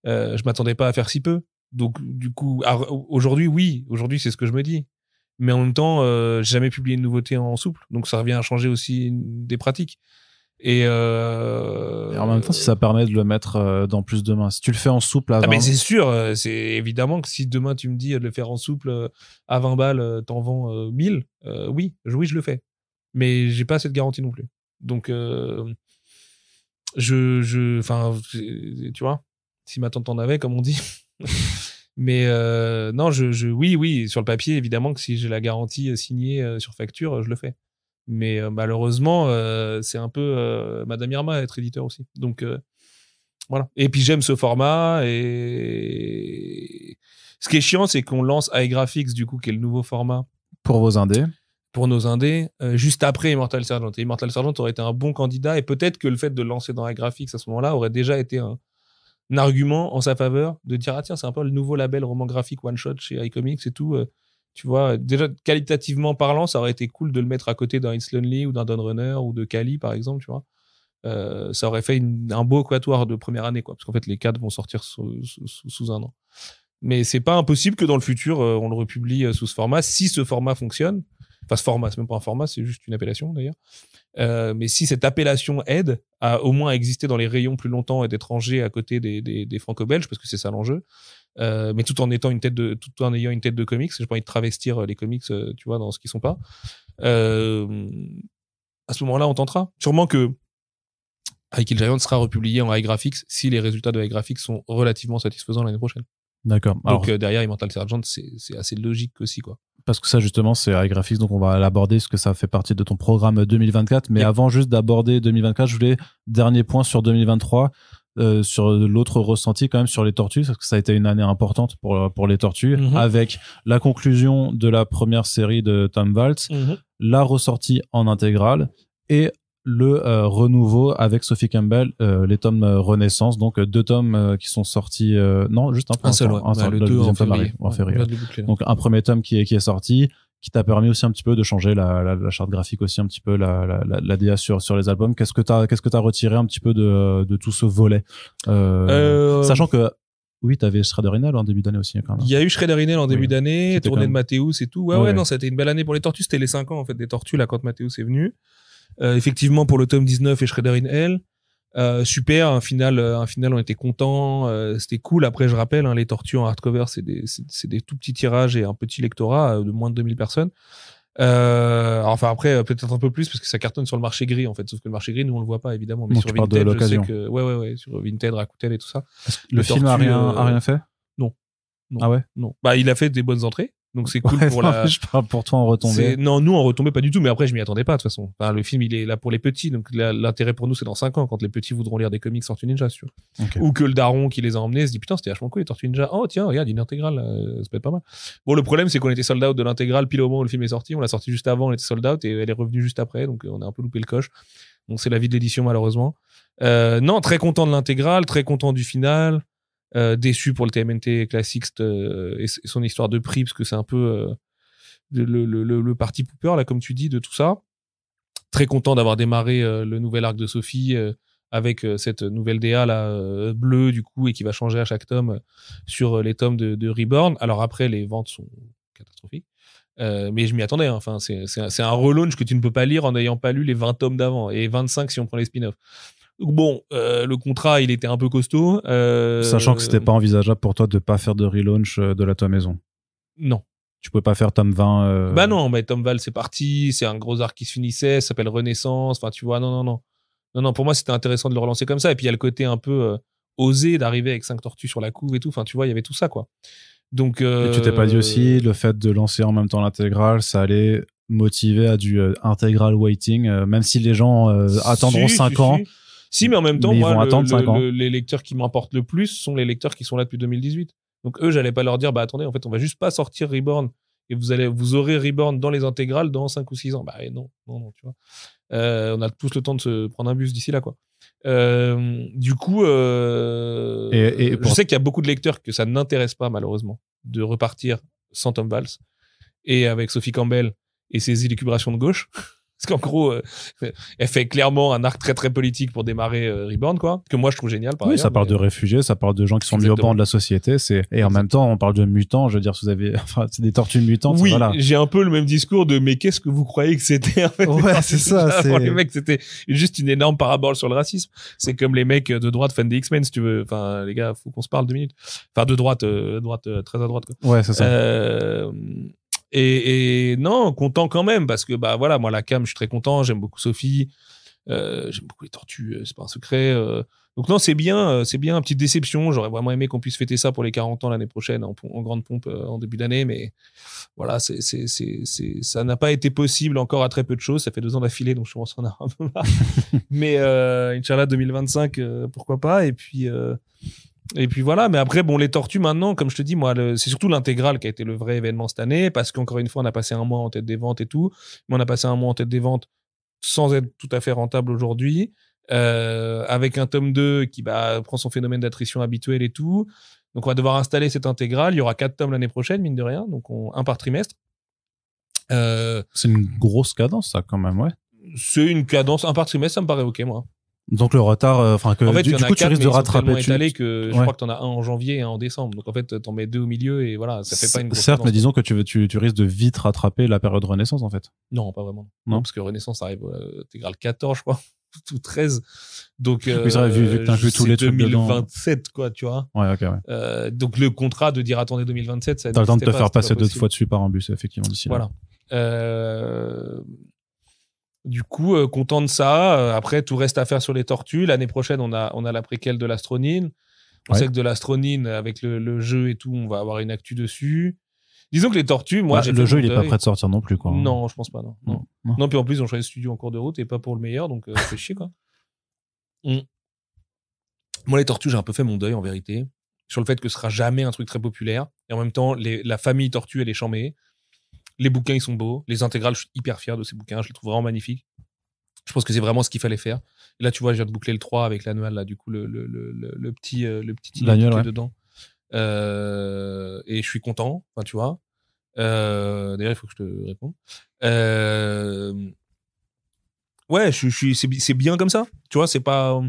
Speaker 2: je m'attendais pas à faire si peu. Donc, du coup, aujourd'hui, c'est ce que je me dis. Mais en même temps, j'ai jamais publié une nouveauté en souple. Donc, ça revient à changer aussi des pratiques. Et
Speaker 1: en même temps, si ça permet de le mettre dans plus de mains. Si tu le fais en souple à 20...
Speaker 2: mais c'est sûr, c'est évidemment que si demain tu me dis de le faire en souple à 20 balles, t'en vends 1000, oui, je le fais. Mais j'ai pas cette garantie non plus. Donc, Enfin, tu vois, si ma tante en avait, comme on dit. Mais non, oui, sur le papier, évidemment que si j'ai la garantie signée sur facture, je le fais. Mais malheureusement, c'est un peu Madame Irma être éditeur aussi. Donc voilà. Et puis j'aime ce format. Et ce qui est chiant, c'est qu'on lance iGraphics, du coup, qui est le nouveau format
Speaker 1: Pour vos indés.
Speaker 2: Pour nos indés, juste après Immortal Sergeant. Et Immortal Sergeant aurait été un bon candidat. Et peut-être que le fait de le lancer dans iGraphics à ce moment-là aurait déjà été un argument en sa faveur de dire, ah tiens, c'est un peu le nouveau label roman graphique one shot chez iComics et tout. Tu vois, déjà qualitativement parlant, ça aurait été cool de le mettre à côté d'un It's Lonely ou d'un Dawn Runner ou de Kali, par exemple, tu vois. Ça aurait fait un beau quatuor de première année, quoi, parce qu'en fait, les 4 vont sortir sous un an. Mais c'est pas impossible que dans le futur, on le republie sous ce format, si ce format fonctionne. Enfin, ce format, c'est même pas un format, c'est juste une appellation, d'ailleurs. Mais si cette appellation aide à au moins exister dans les rayons plus longtemps et d'être rangé à côté des franco-belges, parce que c'est ça l'enjeu, mais tout en ayant une tête de comics, j'ai pas envie de travestir les comics, tu vois, dans ce qu'ils sont pas. À ce moment-là, on tentera. Sûrement que High Kill Giant sera republié en iGraphics si les résultats de iGraphics sont relativement satisfaisants l'année prochaine.
Speaker 1: D'accord.
Speaker 2: Donc derrière Immortal Sergeant, c'est assez logique aussi, quoi.
Speaker 1: Parce que ça, justement, c'est iGraphics, donc on va l'aborder parce que ça fait partie de ton programme 2024. Mais avant juste d'aborder 2024, je voulais, dernier point sur 2023, sur l'autre ressenti quand même sur les Tortues, parce que ça a été une année importante pour les Tortues, avec la conclusion de la première série de Tom Waltz, la ressortie en intégrale et le renouveau avec Sophie Campbell, les tomes Renaissance, donc 2 tomes qui sont sortis, non, juste un
Speaker 2: seul, ouais.
Speaker 1: Le
Speaker 2: deuxième
Speaker 1: tome
Speaker 2: arrive
Speaker 1: en février. Donc un premier tome qui est sorti, qui t'a permis aussi un petit peu de changer la charte graphique aussi, un petit peu la DA sur les albums. Qu'est-ce que t'as retiré un petit peu de tout ce volet, sachant que oui, t'avais Shredder Inel en début d'année aussi, quand même.
Speaker 2: Il y a eu Shredder Inel en début d'année, tournée de Mathéus et tout. Ouais, non, c'était une belle année pour les Tortues. C'était les 5 ans, en fait, des Tortues, là, quand Mathéus est venu. Effectivement, pour le tome 19 et Shredder in Hell, super, un final, on était content, c'était cool. Après, je rappelle, les Tortues en hardcover, c'est des tout petits tirages et un petit lectorat de moins de 2000 personnes. Enfin après, peut-être un peu plus parce que ça cartonne sur le marché gris, en fait. Sauf que le marché gris, nous, on le voit pas, évidemment. Mais
Speaker 1: donc,
Speaker 2: sur Vinted, je sais que, ouais, sur Vinted, Rakuten et tout ça.
Speaker 1: Le film a rien fait?
Speaker 2: Non.
Speaker 1: Ah ouais?
Speaker 2: Non. Bah, il a fait des bonnes entrées. Donc c'est cool pour
Speaker 1: je parle pour toi en retombée.
Speaker 2: Non, nous en retombée pas du tout, mais après je m'y attendais pas de toute façon. Enfin, le film il est là pour les petits, donc l'intérêt pour nous c'est dans 5 ans quand les petits voudront lire des comics Tortues Ninja, tu vois. Okay. Ou que le daron qui les a emmenés se dit putain c'était vachement cool les Tortues Ninja. Oh tiens regarde une intégrale, ça peut être pas mal. Bon le problème c'est qu'on était sold out de l'intégrale pile au moment où le film est sorti, on l'a sorti juste avant, on était sold out et elle est revenue juste après, donc on a un peu loupé le coche. Donc c'est la vie de l'édition malheureusement. Non, très content de l'intégrale, très content du final. Déçu pour le TMNT Classics et son histoire de prix parce que c'est un peu le parti pooper là comme tu dis de tout ça. Très content d'avoir démarré le nouvel arc de Sophie avec cette nouvelle DA là bleue du coup et qui va changer à chaque tome sur les tomes de Reborn. Alors après les ventes sont catastrophiques. Mais je m'y attendais, hein. Enfin, c'est un relaunch que tu ne peux pas lire en n'ayant pas lu les 20 tomes d'avant et 25 si on prend les spin-offs. Bon, le contrat, il était un peu costaud.
Speaker 1: Sachant que c'était pas envisageable pour toi de pas faire de relaunch de la Toi Maison.
Speaker 2: Non.
Speaker 1: Tu pouvais pas faire tome 20.
Speaker 2: Bah non, mais tome Val, c'est parti. C'est un gros arc qui se finissait. Ça s'appelle Renaissance. Enfin, tu vois, non. Pour moi, c'était intéressant de le relancer comme ça. Et puis, il y a le côté un peu osé d'arriver avec 5 tortues sur la couve et tout. Enfin, tu vois, il y avait tout ça, quoi. Donc,
Speaker 1: et tu t'es pas dit aussi, le fait de lancer en même temps l'intégrale, ça allait motiver à du intégral waiting, même si les gens attendront 5 ans.
Speaker 2: Si, mais en même temps, moi, les lecteurs qui m'importent le plus sont les lecteurs qui sont là depuis 2018. Donc eux, j'allais pas leur dire, bah attendez, en fait, on va juste pas sortir Reborn et vous aurez Reborn dans les intégrales dans 5 ou 6 ans. Bah non, tu vois. On a tous le temps de se prendre un bus d'ici là, quoi. Du coup, je sais qu'il y a beaucoup de lecteurs que ça n'intéresse pas, malheureusement, de repartir sans Tom Valls et avec Sophie Campbell et ses élucubrations de gauche. Parce qu'en gros, elle fait clairement un arc très très politique pour démarrer Reborn, quoi. Que moi je trouve génial. Par ailleurs,
Speaker 1: ça parle de réfugiés, ça parle de gens qui sont mis au banc de la société. Et en même temps, on parle de mutants. Je veux dire, si vous avez, enfin, c'est des tortues mutantes.
Speaker 2: Oui,
Speaker 1: voilà.
Speaker 2: J'ai un peu le même discours de mais qu'est-ce que vous croyez que c'était en fait.
Speaker 1: Ouais, c'est ça.
Speaker 2: Pour les mecs, c'était juste une énorme parabole sur le racisme. C'est comme les mecs de droite fans des X-Men, si tu veux. Enfin, les gars, faut qu'on se parle 2 minutes. Enfin, de droite, très à droite, quoi.
Speaker 1: Ouais, c'est ça.
Speaker 2: Et non, content quand même parce que bah voilà, moi la cam, je suis très content, j'aime beaucoup Sophie. J'aime beaucoup les tortues, c'est pas un secret. Donc non, c'est bien, petite déception. J'aurais vraiment aimé qu'on puisse fêter ça pour les 40 ans l'année prochaine en grande pompe en début d'année, mais voilà, ça n'a pas été possible encore à très peu de choses. Ça fait 2 ans d'affilée, donc je pense qu'on a un peu marre. Mais Inch'Allah 2025, pourquoi pas. Et puis voilà. Mais après, bon, les tortues maintenant, comme je te dis, moi, c'est surtout l'intégrale qui a été le vrai événement cette année, parce qu'encore une fois, on a passé un mois en tête des ventes et tout, mais on a passé un mois en tête des ventes sans être tout à fait rentable aujourd'hui. Avec un tome 2 qui prend son phénomène d'attrition habituel et tout. Donc on va devoir installer cette intégrale. Il y aura 4 tomes l'année prochaine, mine de rien, donc un par trimestre.
Speaker 1: C'est une grosse cadence, ça, quand même, ouais.
Speaker 2: C'est une cadence, un par trimestre, ça me paraît ok, moi.
Speaker 1: Donc le retard, enfin que
Speaker 2: en fait,
Speaker 1: du coup tu risques de rattraper.
Speaker 2: Étalé que je crois que t'en as un en janvier et un en décembre. Donc en fait, t'en mets 2 au milieu et voilà, ça fait pas une grosse
Speaker 1: certes,
Speaker 2: cadence,
Speaker 1: mais disons que tu risques de vite rattraper la période Renaissance, en fait.
Speaker 2: Non, pas vraiment.
Speaker 1: Non,
Speaker 2: parce que Renaissance arrive intégrale 14, je crois. Tout 13. Donc,
Speaker 1: oui, ça, vu que t'inclus tous les trucs
Speaker 2: 2027,
Speaker 1: dedans.
Speaker 2: quoi, tu vois.
Speaker 1: Ouais, ok, ouais.
Speaker 2: Donc, le contrat de dire attendez 2027, ça
Speaker 1: t'as le temps de te faire passer 2 fois dessus par un bus, effectivement, d'ici là.
Speaker 2: Voilà. Du coup, content de ça. Après, tout reste à faire sur les tortues. L'année prochaine, on a la préquelle de l'Astronine. On sait que de l'Astronine, avec le jeu et tout, on va avoir une actu dessus. Disons que les tortues, moi,
Speaker 1: le jeu, il est pas prêt de sortir non plus, quoi.
Speaker 2: Non, je pense pas, non. Non, puis en plus, ils ont choisi le studio en cours de route et pas pour le meilleur, donc ça fait chier, quoi. Moi, les tortues, j'ai un peu fait mon deuil, en vérité, sur le fait que ce sera jamais un truc très populaire. Et en même temps, la famille tortue, elle est chambée. Les bouquins, ils sont beaux. Les intégrales, je suis hyper fier de ces bouquins. Je les trouve vraiment magnifiques. Je pense que c'est vraiment ce qu'il fallait faire. Et là, tu vois, je viens de boucler le 3 avec l'annual, là, du coup, le petit
Speaker 1: l'annual, ouais.
Speaker 2: dedans. Et je suis content, enfin, tu vois. D'ailleurs, il faut que je te réponde. Ouais, c'est bien comme ça. Tu vois, c'est pas.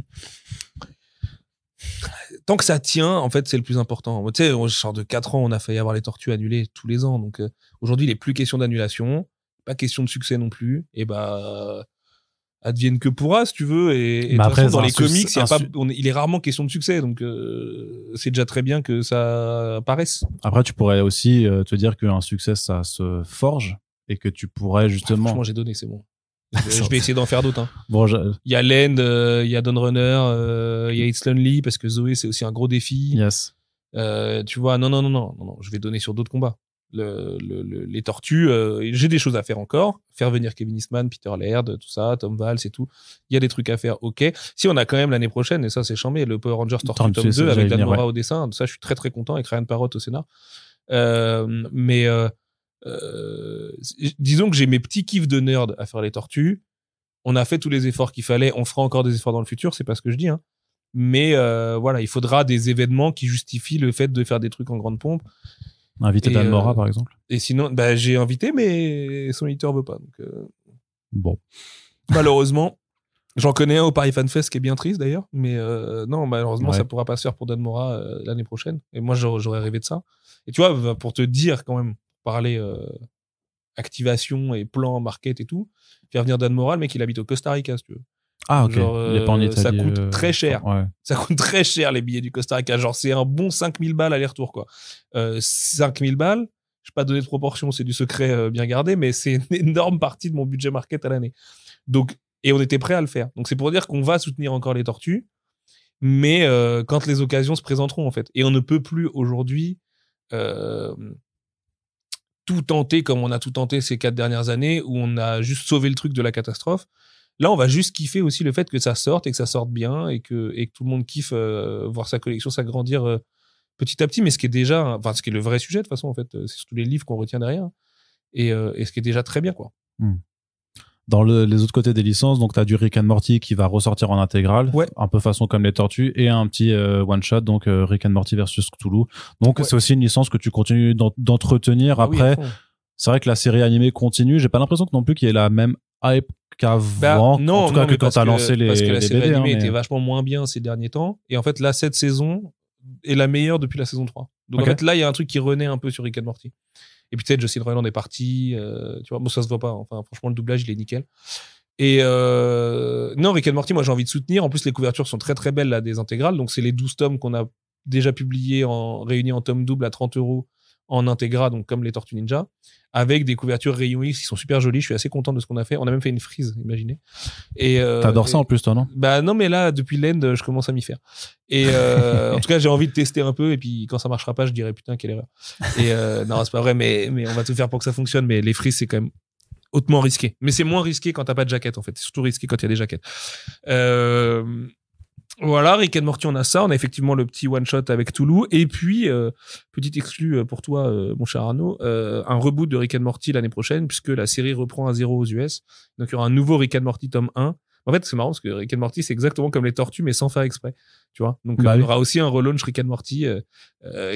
Speaker 2: Tant que ça tient, en fait, c'est le plus important. Tu sais, genre de 4 ans, on a failli avoir les tortues annulées tous les ans. Donc, aujourd'hui, il n'est plus question d'annulation. Pas question de succès non plus. Et advienne que pourra, si tu veux. Et de toute façon, dans les comics, il est rarement question de succès. Donc, c'est déjà très bien que ça apparaisse.
Speaker 1: Après, tu pourrais aussi te dire qu'un succès, ça se forge et que tu pourrais justement.
Speaker 2: Franchement, j'ai donné, c'est bon. Je vais essayer d'en faire d'autres. Hein.
Speaker 1: Bon,
Speaker 2: il y a Land, il y a Dawnrunner, il y a It's Lonely parce que Zoé, c'est aussi un gros défi.
Speaker 1: Yes.
Speaker 2: Tu vois, non. Je vais donner sur d'autres combats. Les tortues, j'ai des choses à faire encore. Faire venir Kevin Eastman, Peter Laird, tout ça, Tom Valls et tout. Il y a des trucs à faire, ok. Si on a quand même l'année prochaine, et ça c'est chambé, le Power Rangers Tortue tome 2 avec Dan Mora au dessin. Ça, je suis très très content avec Ryan Parrott au scénar. Disons que j'ai mes petits kiffs de nerd à faire les tortues. On a fait tous les efforts qu'il fallait. On fera encore des efforts dans le futur, c'est pas ce que je dis. Hein. Mais voilà, il faudra des événements qui justifient le fait de faire des trucs en grande pompe.
Speaker 1: Inviter Dan Mora, par exemple.
Speaker 2: Et sinon, j'ai invité, mais son éditeur veut pas. Donc,
Speaker 1: bon.
Speaker 2: Malheureusement, j'en connais un au Paris Fan Fest qui est bien triste d'ailleurs. Mais non, malheureusement, ça pourra pas se faire pour Dan Mora l'année prochaine. Et moi, j'aurais rêvé de ça. Et tu vois, pour te dire quand même, parler activation et plan, market et tout, faire venir Dan Mora, le mec, il habite au Costa Rica, si tu veux.
Speaker 1: Ah, ok. Il est pas en Italie.
Speaker 2: Ça coûte très cher.
Speaker 1: Ouais.
Speaker 2: Ça coûte très cher, les billets du Costa Rica. Genre, c'est un bon 5000 balles aller-retour, quoi. 5000 balles, je ne vais pas donner de proportion, c'est du secret bien gardé, mais c'est une énorme partie de mon budget market à l'année. Donc, et on était prêt à le faire. Donc, c'est pour dire qu'on va soutenir encore les tortues, mais quand les occasions se présenteront, en fait. Et on ne peut plus aujourd'hui tout tenter comme on a tout tenté ces 4 dernières années où on a juste sauvé le truc de la catastrophe. Là, on va juste kiffer aussi le fait que ça sorte et que ça sorte bien et que tout le monde kiffe voir sa collection s'agrandir petit à petit, mais ce qui est déjà, ce qui est le vrai sujet de toute façon, en fait, c'est surtout les livres qu'on retient derrière et ce qui est déjà très bien, quoi.
Speaker 1: Dans les autres côtés des licences, donc t'as du Rick and Morty qui va ressortir en intégrale, un peu façon comme les Tortues, et un petit one shot, donc Rick and Morty versus Cthulhu. Donc c'est aussi une licence que tu continues d'entretenir. Après, c'est vrai que la série animée continue. J'ai pas l'impression que non plus qu'il y ait la même hype qu'avant.
Speaker 2: Non,
Speaker 1: en tout cas que quand t'as lancé les
Speaker 2: parce que la série
Speaker 1: BD,
Speaker 2: animée était vachement moins bien ces derniers temps. Et en fait, là, cette saison est la meilleure depuis la saison 3. Donc en fait, là, il y a un truc qui renaît un peu sur Rick and Morty. Et puis peut-être Jocelyn Roiland est parti, tu vois, bon, ça se voit pas. Enfin, franchement, le doublage, il est nickel. Et non, Rick and Morty, moi, j'ai envie de soutenir. En plus, les couvertures sont très très belles là des intégrales. Donc c'est les 12 tomes qu'on a déjà publiés réunis en tome double à 30 € en Integra, donc comme les Tortues Ninja, avec des couvertures Rayon X qui sont super jolies. Je suis assez content de ce qu'on a fait. On a même fait une frise, imaginez.
Speaker 1: T'adores ça en plus, toi, non?
Speaker 2: Bah non, mais là, depuis l'end, je commence à m'y faire. Et en tout cas, j'ai envie de tester un peu. Et puis, quand ça marchera pas, je dirais putain, quelle erreur. Et non, c'est pas vrai, mais on va tout faire pour que ça fonctionne. Mais les frises, c'est quand même hautement risqué. Mais c'est moins risqué quand t'as pas de jaquette, en fait. C'est surtout risqué quand il y a des jaquettes. Voilà, Rick and Morty, on a ça. On a effectivement le petit one-shot avec Toulouse. Et puis, petit exclu pour toi, mon cher Arnaud, un reboot de Rick and Morty l'année prochaine, puisque la série reprend à zéro aux US. Donc, il y aura un nouveau Rick and Morty tome 1. En fait, c'est marrant parce que Rick and Morty, c'est exactement comme les Tortues, mais sans faire exprès. Tu vois. Donc, il y aura aussi un relaunch Rick and Morty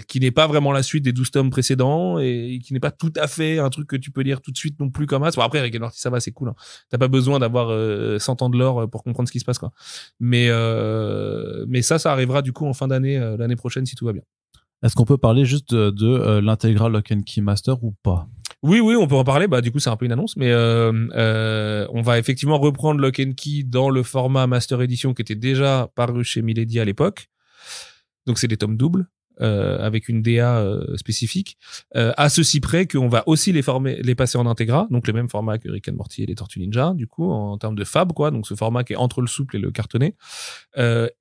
Speaker 2: qui n'est pas vraiment la suite des 12 tomes précédents et qui n'est pas tout à fait un truc que tu peux lire tout de suite non plus comme ça. Bon, après, Rick and Morty, ça va, c'est cool. Hein. T'as pas besoin d'avoir 100 ans de lore pour comprendre ce qui se passe, quoi. Mais ça arrivera du coup en fin d'année, l'année prochaine, si tout va bien.
Speaker 1: Est-ce qu'on peut parler juste de l'intégral Lock and Key Master ou pas?
Speaker 2: Oui, on peut en parler. Bah, du coup, c'est un peu une annonce, mais on va effectivement reprendre Lock and Key dans le format Master Edition qui était déjà paru chez Milady à l'époque. Donc, c'est des tomes doubles avec une DA spécifique. À ceci près qu'on va aussi les passer en Integra, donc le même format que Rick and Morty et les Tortues Ninja, du coup, en termes de fab, quoi. Donc, ce format qui est entre le souple et le cartonné.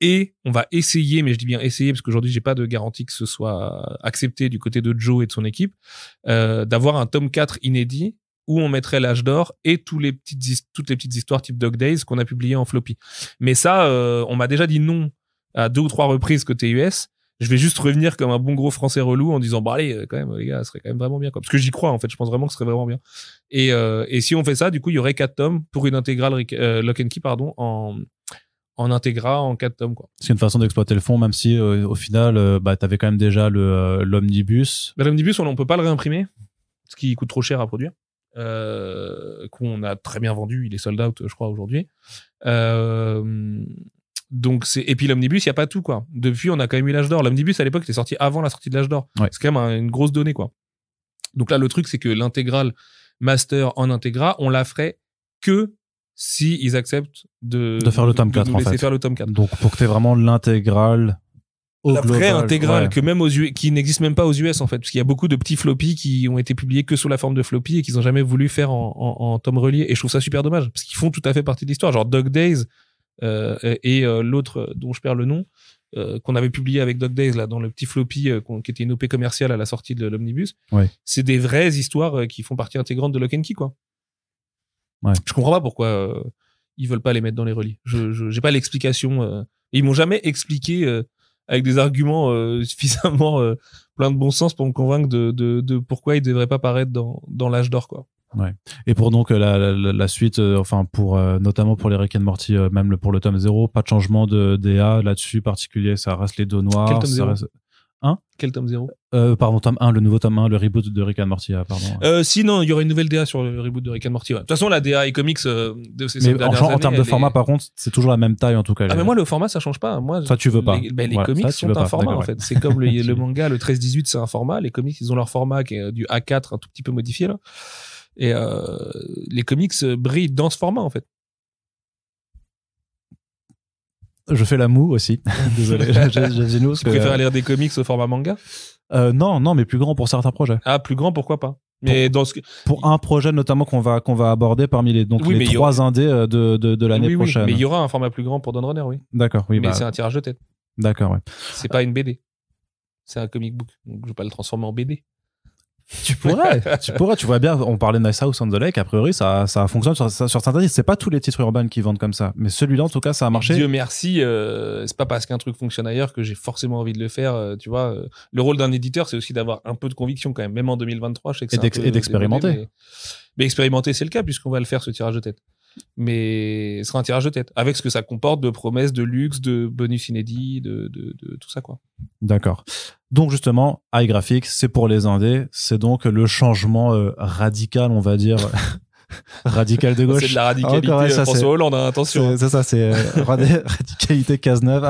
Speaker 2: Et on va essayer, mais je dis bien essayer parce qu'aujourd'hui, j'ai pas de garantie que ce soit accepté du côté de Joe et de son équipe, d'avoir un tome 4 inédit où on mettrait l'âge d'or et toutes les petites histoires type Dog Days qu'on a publiées en floppy. Mais ça, on m'a déjà dit non à 2 ou 3 reprises côté US. Je vais juste revenir comme un bon gros français relou en disant, bah allez, quand même, les gars, ce serait quand même vraiment bien, quoi. Parce que j'y crois, en fait. Je pense vraiment que ce serait vraiment bien. Et si on fait ça, du coup, il y aurait 4 tomes pour une intégrale Lock and Key, pardon, en Integra, en 4 tomes, quoi.
Speaker 1: C'est une façon d'exploiter le fond, même si, au final, t'avais quand même déjà l'omnibus.
Speaker 2: Bah, l'omnibus, on peut pas le réimprimer. Ce qui coûte trop cher à produire. Qu'on a très bien vendu. Il est sold out, je crois, aujourd'hui. Donc et puis l'omnibus, il y a pas tout, quoi. Depuis, on a quand même eu l'âge d'or. L'omnibus à l'époque était sorti avant la sortie de l'âge d'or.
Speaker 1: Ouais.
Speaker 2: C'est quand même une grosse donnée, quoi. Donc là, le truc, c'est que l'intégrale master en Integra, on la ferait que si ils acceptent de
Speaker 1: faire le tome 4,
Speaker 2: de nous laisser faire le tome 4.
Speaker 1: Donc pour que t'aies vraiment l'intégrale
Speaker 2: la vraie intégrale, que même qui n'existe même pas aux US, en fait, parce qu'il y a beaucoup de petits floppies qui ont été publiés que sous la forme de floppy et qu'ils ont jamais voulu faire en tome relié. Et je trouve ça super dommage parce qu'ils font tout à fait partie de l'histoire, genre Dog Days. Et l'autre dont je perds le nom, qu'on avait publié avec Dog Days là dans le petit floppy qui était une OP commerciale à la sortie de l'omnibus.
Speaker 1: Ouais.
Speaker 2: C'est des vraies histoires qui font partie intégrante de Lock and Key, quoi.
Speaker 1: Ouais.
Speaker 2: Je comprends pas pourquoi ils veulent pas les mettre dans les relis. J'ai pas l'explication. Ils m'ont jamais expliqué avec des arguments suffisamment plein de bon sens pour me convaincre de pourquoi ils devraient pas paraître dans l'âge d'or, quoi.
Speaker 1: Ouais. Et pour donc la suite, enfin pour notamment pour les Rick and Morty, même pour le tome 0, pas de changement de DA là-dessus particulier, ça reste les dos noirs.
Speaker 2: Quel tome 0
Speaker 1: reste... Hein?
Speaker 2: Quel tome 0
Speaker 1: Pardon, tome 1, le nouveau tome 1, le reboot de Rick and Morty, pardon.
Speaker 2: Sinon, il y aurait une nouvelle DA sur le reboot de Rick and Morty. Ouais. De toute façon, la DA et comics de ces 5 dernières années,
Speaker 1: en termes de format, par contre, c'est toujours la même taille en tout cas.
Speaker 2: Ah, mais moi, le format, ça change pas. Moi,
Speaker 1: ça, tu veux pas.
Speaker 2: Les comics sont un format, en fait. C'est comme le manga, le 13-18, c'est un format. Les comics, ils ont leur format qui est du A4, un tout petit peu modifié, là. Et les comics brillent dans ce format, en fait.
Speaker 1: Je fais la moue aussi. Désolé.
Speaker 2: Tu préfères lire des comics au format manga?
Speaker 1: Non, mais plus grand pour certains projets.
Speaker 2: Ah, plus grand, pourquoi pas? Mais
Speaker 1: pour un projet notamment qu'on va aborder parmi les 3 indés de l'année prochaine.
Speaker 2: Mais il y aura un format plus grand pour Dawn Runner, oui.
Speaker 1: D'accord, oui.
Speaker 2: Mais c'est un tirage de tête.
Speaker 1: D'accord, ouais.
Speaker 2: C'est pas une BD. C'est un comic book. Donc je vais pas le transformer en BD.
Speaker 1: Tu vois bien, on parlait de Nice House on the Lake, a priori ça fonctionne sur certains titres. C'est pas tous les titres urbains qui vendent comme ça, mais celui-là en tout cas ça a marché.
Speaker 2: Dieu merci, c'est pas parce qu'un truc fonctionne ailleurs que j'ai forcément envie de le faire, tu vois. Le rôle d'un éditeur, c'est aussi d'avoir un peu de conviction quand même en 2023, je sais que c'est
Speaker 1: et d'expérimenter.
Speaker 2: Mais expérimenter, c'est le cas puisqu'on va le faire, ce tirage de tête. Mais ce sera un tirage de tête avec ce que ça comporte de promesses, de luxe, de bonus inédits, de tout ça, quoi.
Speaker 1: D'accord. Donc justement, iGraphics, c'est pour les indés, c'est donc le changement radical, on va dire, radical de gauche.
Speaker 2: C'est de la radicalité François Hollande, hein, attention.
Speaker 1: C'est ça, c'est radicalité Cazeneuve.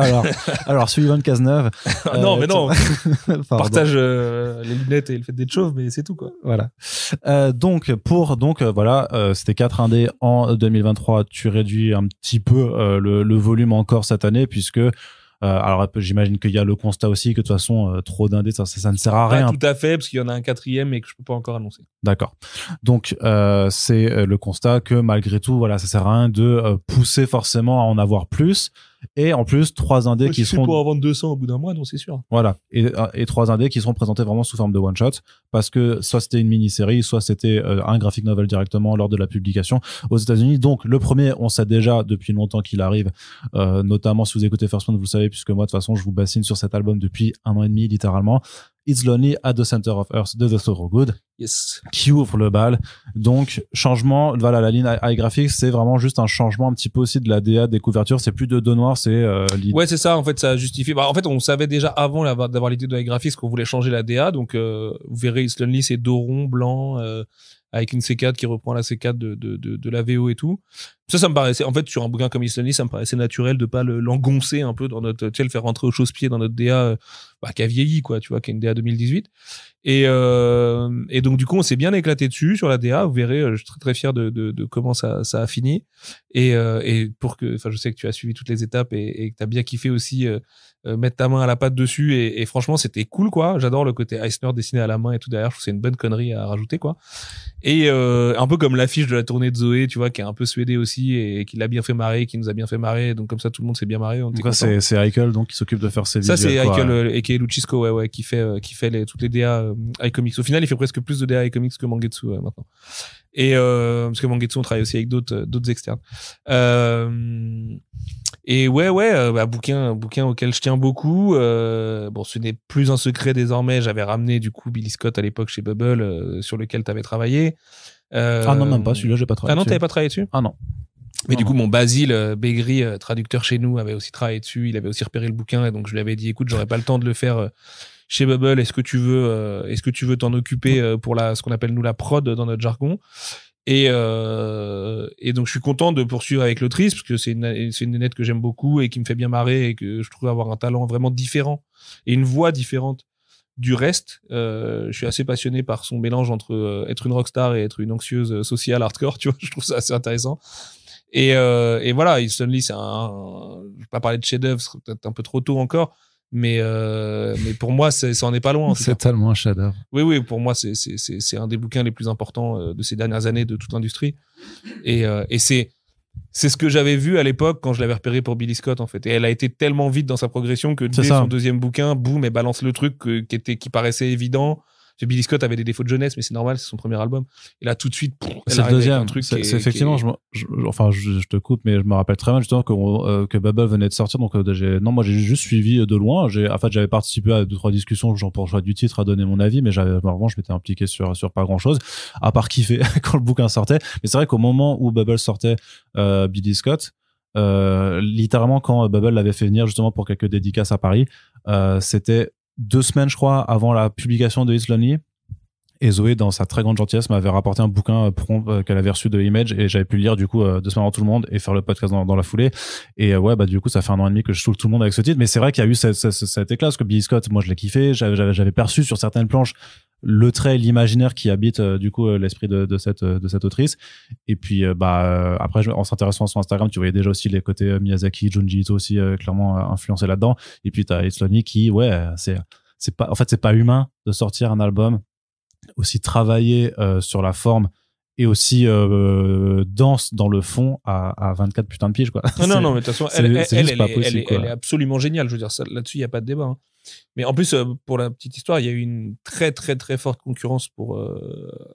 Speaker 1: Alors Sullivan Cazeneuve.
Speaker 2: Non, mais non. Partage les lunettes et le fait d'être chauve, mais c'est tout, quoi.
Speaker 1: Voilà. Donc voilà, c'était 4 indés en 2023. Tu réduis un petit peu le volume encore cette année puisque Alors j'imagine qu'il y a le constat aussi que de toute façon trop d'indés ça ne sert à rien.
Speaker 2: Pas tout à fait, parce qu'il y en a un 4e et que je peux pas encore annoncer.
Speaker 1: D'accord. Donc c'est le constat que malgré tout, voilà, ça sert à rien de pousser forcément à en avoir plus. Et en plus 3 indés qui seront
Speaker 2: pour en vendre 200 au bout d'un mois, donc c'est sûr.
Speaker 1: Voilà, et 3 indés qui seront présentés vraiment sous forme de one shot, parce que soit c'était une mini-série, soit c'était un graphic novel directement lors de la publication aux États-Unis. Donc le premier, on sait déjà depuis longtemps qu'il arrive, notamment si vous écoutez First Print, vous le savez, puisque moi de toute façon je vous bassine sur cet album depuis 1 an et demi littéralement. It's Lonely at the Center of Earth de The Thorogood,
Speaker 2: yes,
Speaker 1: qui ouvre le bal. Donc changement, voilà, la ligne high graphics, c'est vraiment juste un changement un petit peu aussi de la DA des couvertures, c'est plus de dos noirs, c'est
Speaker 2: ouais, c'est ça, en fait ça justifie. En fait on savait déjà avant d'avoir l'idée de high graphics qu'on voulait changer la DA, donc vous verrez It's Lonely, c'est dos rond blanc avec une C4 qui reprend la C4 de la VO et tout. Ça me paraissait, en fait, sur un bouquin comme It's Lonely, ça me paraissait naturel de pas l'engoncer un peu dans notre, tu sais, le faire rentrer au chausse-pied dans notre DA, qui a vieilli, quoi, tu vois, qui est une DA 2018. Et donc, du coup, on s'est bien éclaté dessus sur la DA. Vous verrez, je suis très, très fier de comment ça a fini. Et pour que, enfin, je sais que tu as suivi toutes les étapes et que t'as bien kiffé aussi, mettre ta main à la pâte dessus. Et franchement, c'était cool, quoi. J'adore le côté Eisner dessiné à la main et tout derrière. Je trouve que c'est une bonne connerie à rajouter, quoi. Et un peu comme l'affiche de la tournée de Zoé, tu vois, qui est un peu suédée aussi et qui l'a bien fait marrer, qui nous a bien fait marrer. Donc comme ça, tout le monde s'est bien marré.
Speaker 1: Donc c'est Heikel donc qui s'occupe de faire ces
Speaker 2: ça
Speaker 1: visuels.
Speaker 2: Ça c'est Heikel et qui est Luchisco, ouais, qui fait toutes les DA iComics. Au final, il fait presque plus de DA iComics que Mangetsu maintenant. Et parce que Mangetsu, on travaille aussi avec d'autres externes. Et ouais, bouquin auquel je tiens beaucoup. Bon, ce n'est plus un secret désormais. J'avais ramené du coup Billy Scott à l'époque chez Bubble, sur lequel tu avais travaillé.
Speaker 1: Ah non, même pas. Celui-là, j'ai pas travaillé.
Speaker 2: Ah non, t'avais pas travaillé dessus?
Speaker 1: Ah non.
Speaker 2: Mais du coup, mon Basile Begri, traducteur chez nous, avait aussi travaillé dessus. Il avait aussi repéré le bouquin et donc je lui avais dit, écoute, j'aurais pas le temps de le faire chez Bubble. Est-ce que tu veux t'en occuper pour ce qu'on appelle nous la prod dans notre jargon? Et donc je suis content de poursuivre avec l'autrice parce que c'est une nénette que j'aime beaucoup et qui me fait bien marrer et que je trouve avoir un talent vraiment différent et une voix différente du reste. Je suis assez passionné par son mélange entre être une rockstar et être une anxieuse sociale hardcore, tu vois. Je trouve ça assez intéressant. Et voilà, It's Lonely, je vais pas parler de chef-d'œuvre, c'est peut-être un peu trop tôt encore, mais pour moi, ça en est pas loin.
Speaker 1: C'est tellement un chef-d'œuvre.
Speaker 2: Oui, pour moi, c'est un des bouquins les plus importants de ces dernières années de toute l'industrie. Et c'est ce que j'avais vu à l'époque quand je l'avais repéré pour Billy Scott, en fait. Et elle a été tellement vite dans sa progression que dès son deuxième bouquin, boum, elle balance le truc qui paraissait évident. Billy Scott avait des défauts de jeunesse, mais c'est normal, c'est son premier album. Et là, tout de suite,
Speaker 1: c'est le deuxième. C'est effectivement, je te coupe, mais je me rappelle très bien justement que Bubble venait de sortir. Donc, moi, j'ai juste suivi de loin. J'avais participé à 2-3 discussions, genre pour le choix du titre, à donner mon avis, mais vraiment, je m'étais impliqué sur pas grand chose, à part kiffer quand le bouquin sortait. Mais c'est vrai qu'au moment où Bubble sortait, Billy Scott, littéralement, quand Bubble l'avait fait venir justement pour quelques dédicaces à Paris, c'était 2 semaines, je crois, avant la publication de It's Lonely. Et Zoé, dans sa très grande gentillesse, m'avait rapporté un bouquin qu'elle avait reçu de Image et j'avais pu le lire, du coup, 2 semaines avant tout le monde et faire le podcast dans la foulée. Et ouais, du coup, ça fait 1 an et demi que je saoule tout le monde avec ce titre. Mais c'est vrai qu'il y a eu cet éclat, parce que Billy Scott, moi, je l'ai kiffé. J'avais perçu sur certaines planches le trait, l'imaginaire qui habite, du coup, l'esprit de cette autrice. Et puis, après, en s'intéressant sur Instagram, tu voyais déjà aussi les côtés Miyazaki, Junji Ito aussi, clairement influencés là-dedans. Et puis, t'as It's Lonely qui, ouais, c'est pas humain de sortir un album aussi travaillé sur la forme et aussi dense dans le fond à 24 putains de piges, quoi.
Speaker 2: Non, mais de toute façon, elle est absolument géniale. Je veux dire, là-dessus, il n'y a pas de débat. Hein. Mais en plus, pour la petite histoire, il y a eu une très, très, très forte concurrence pour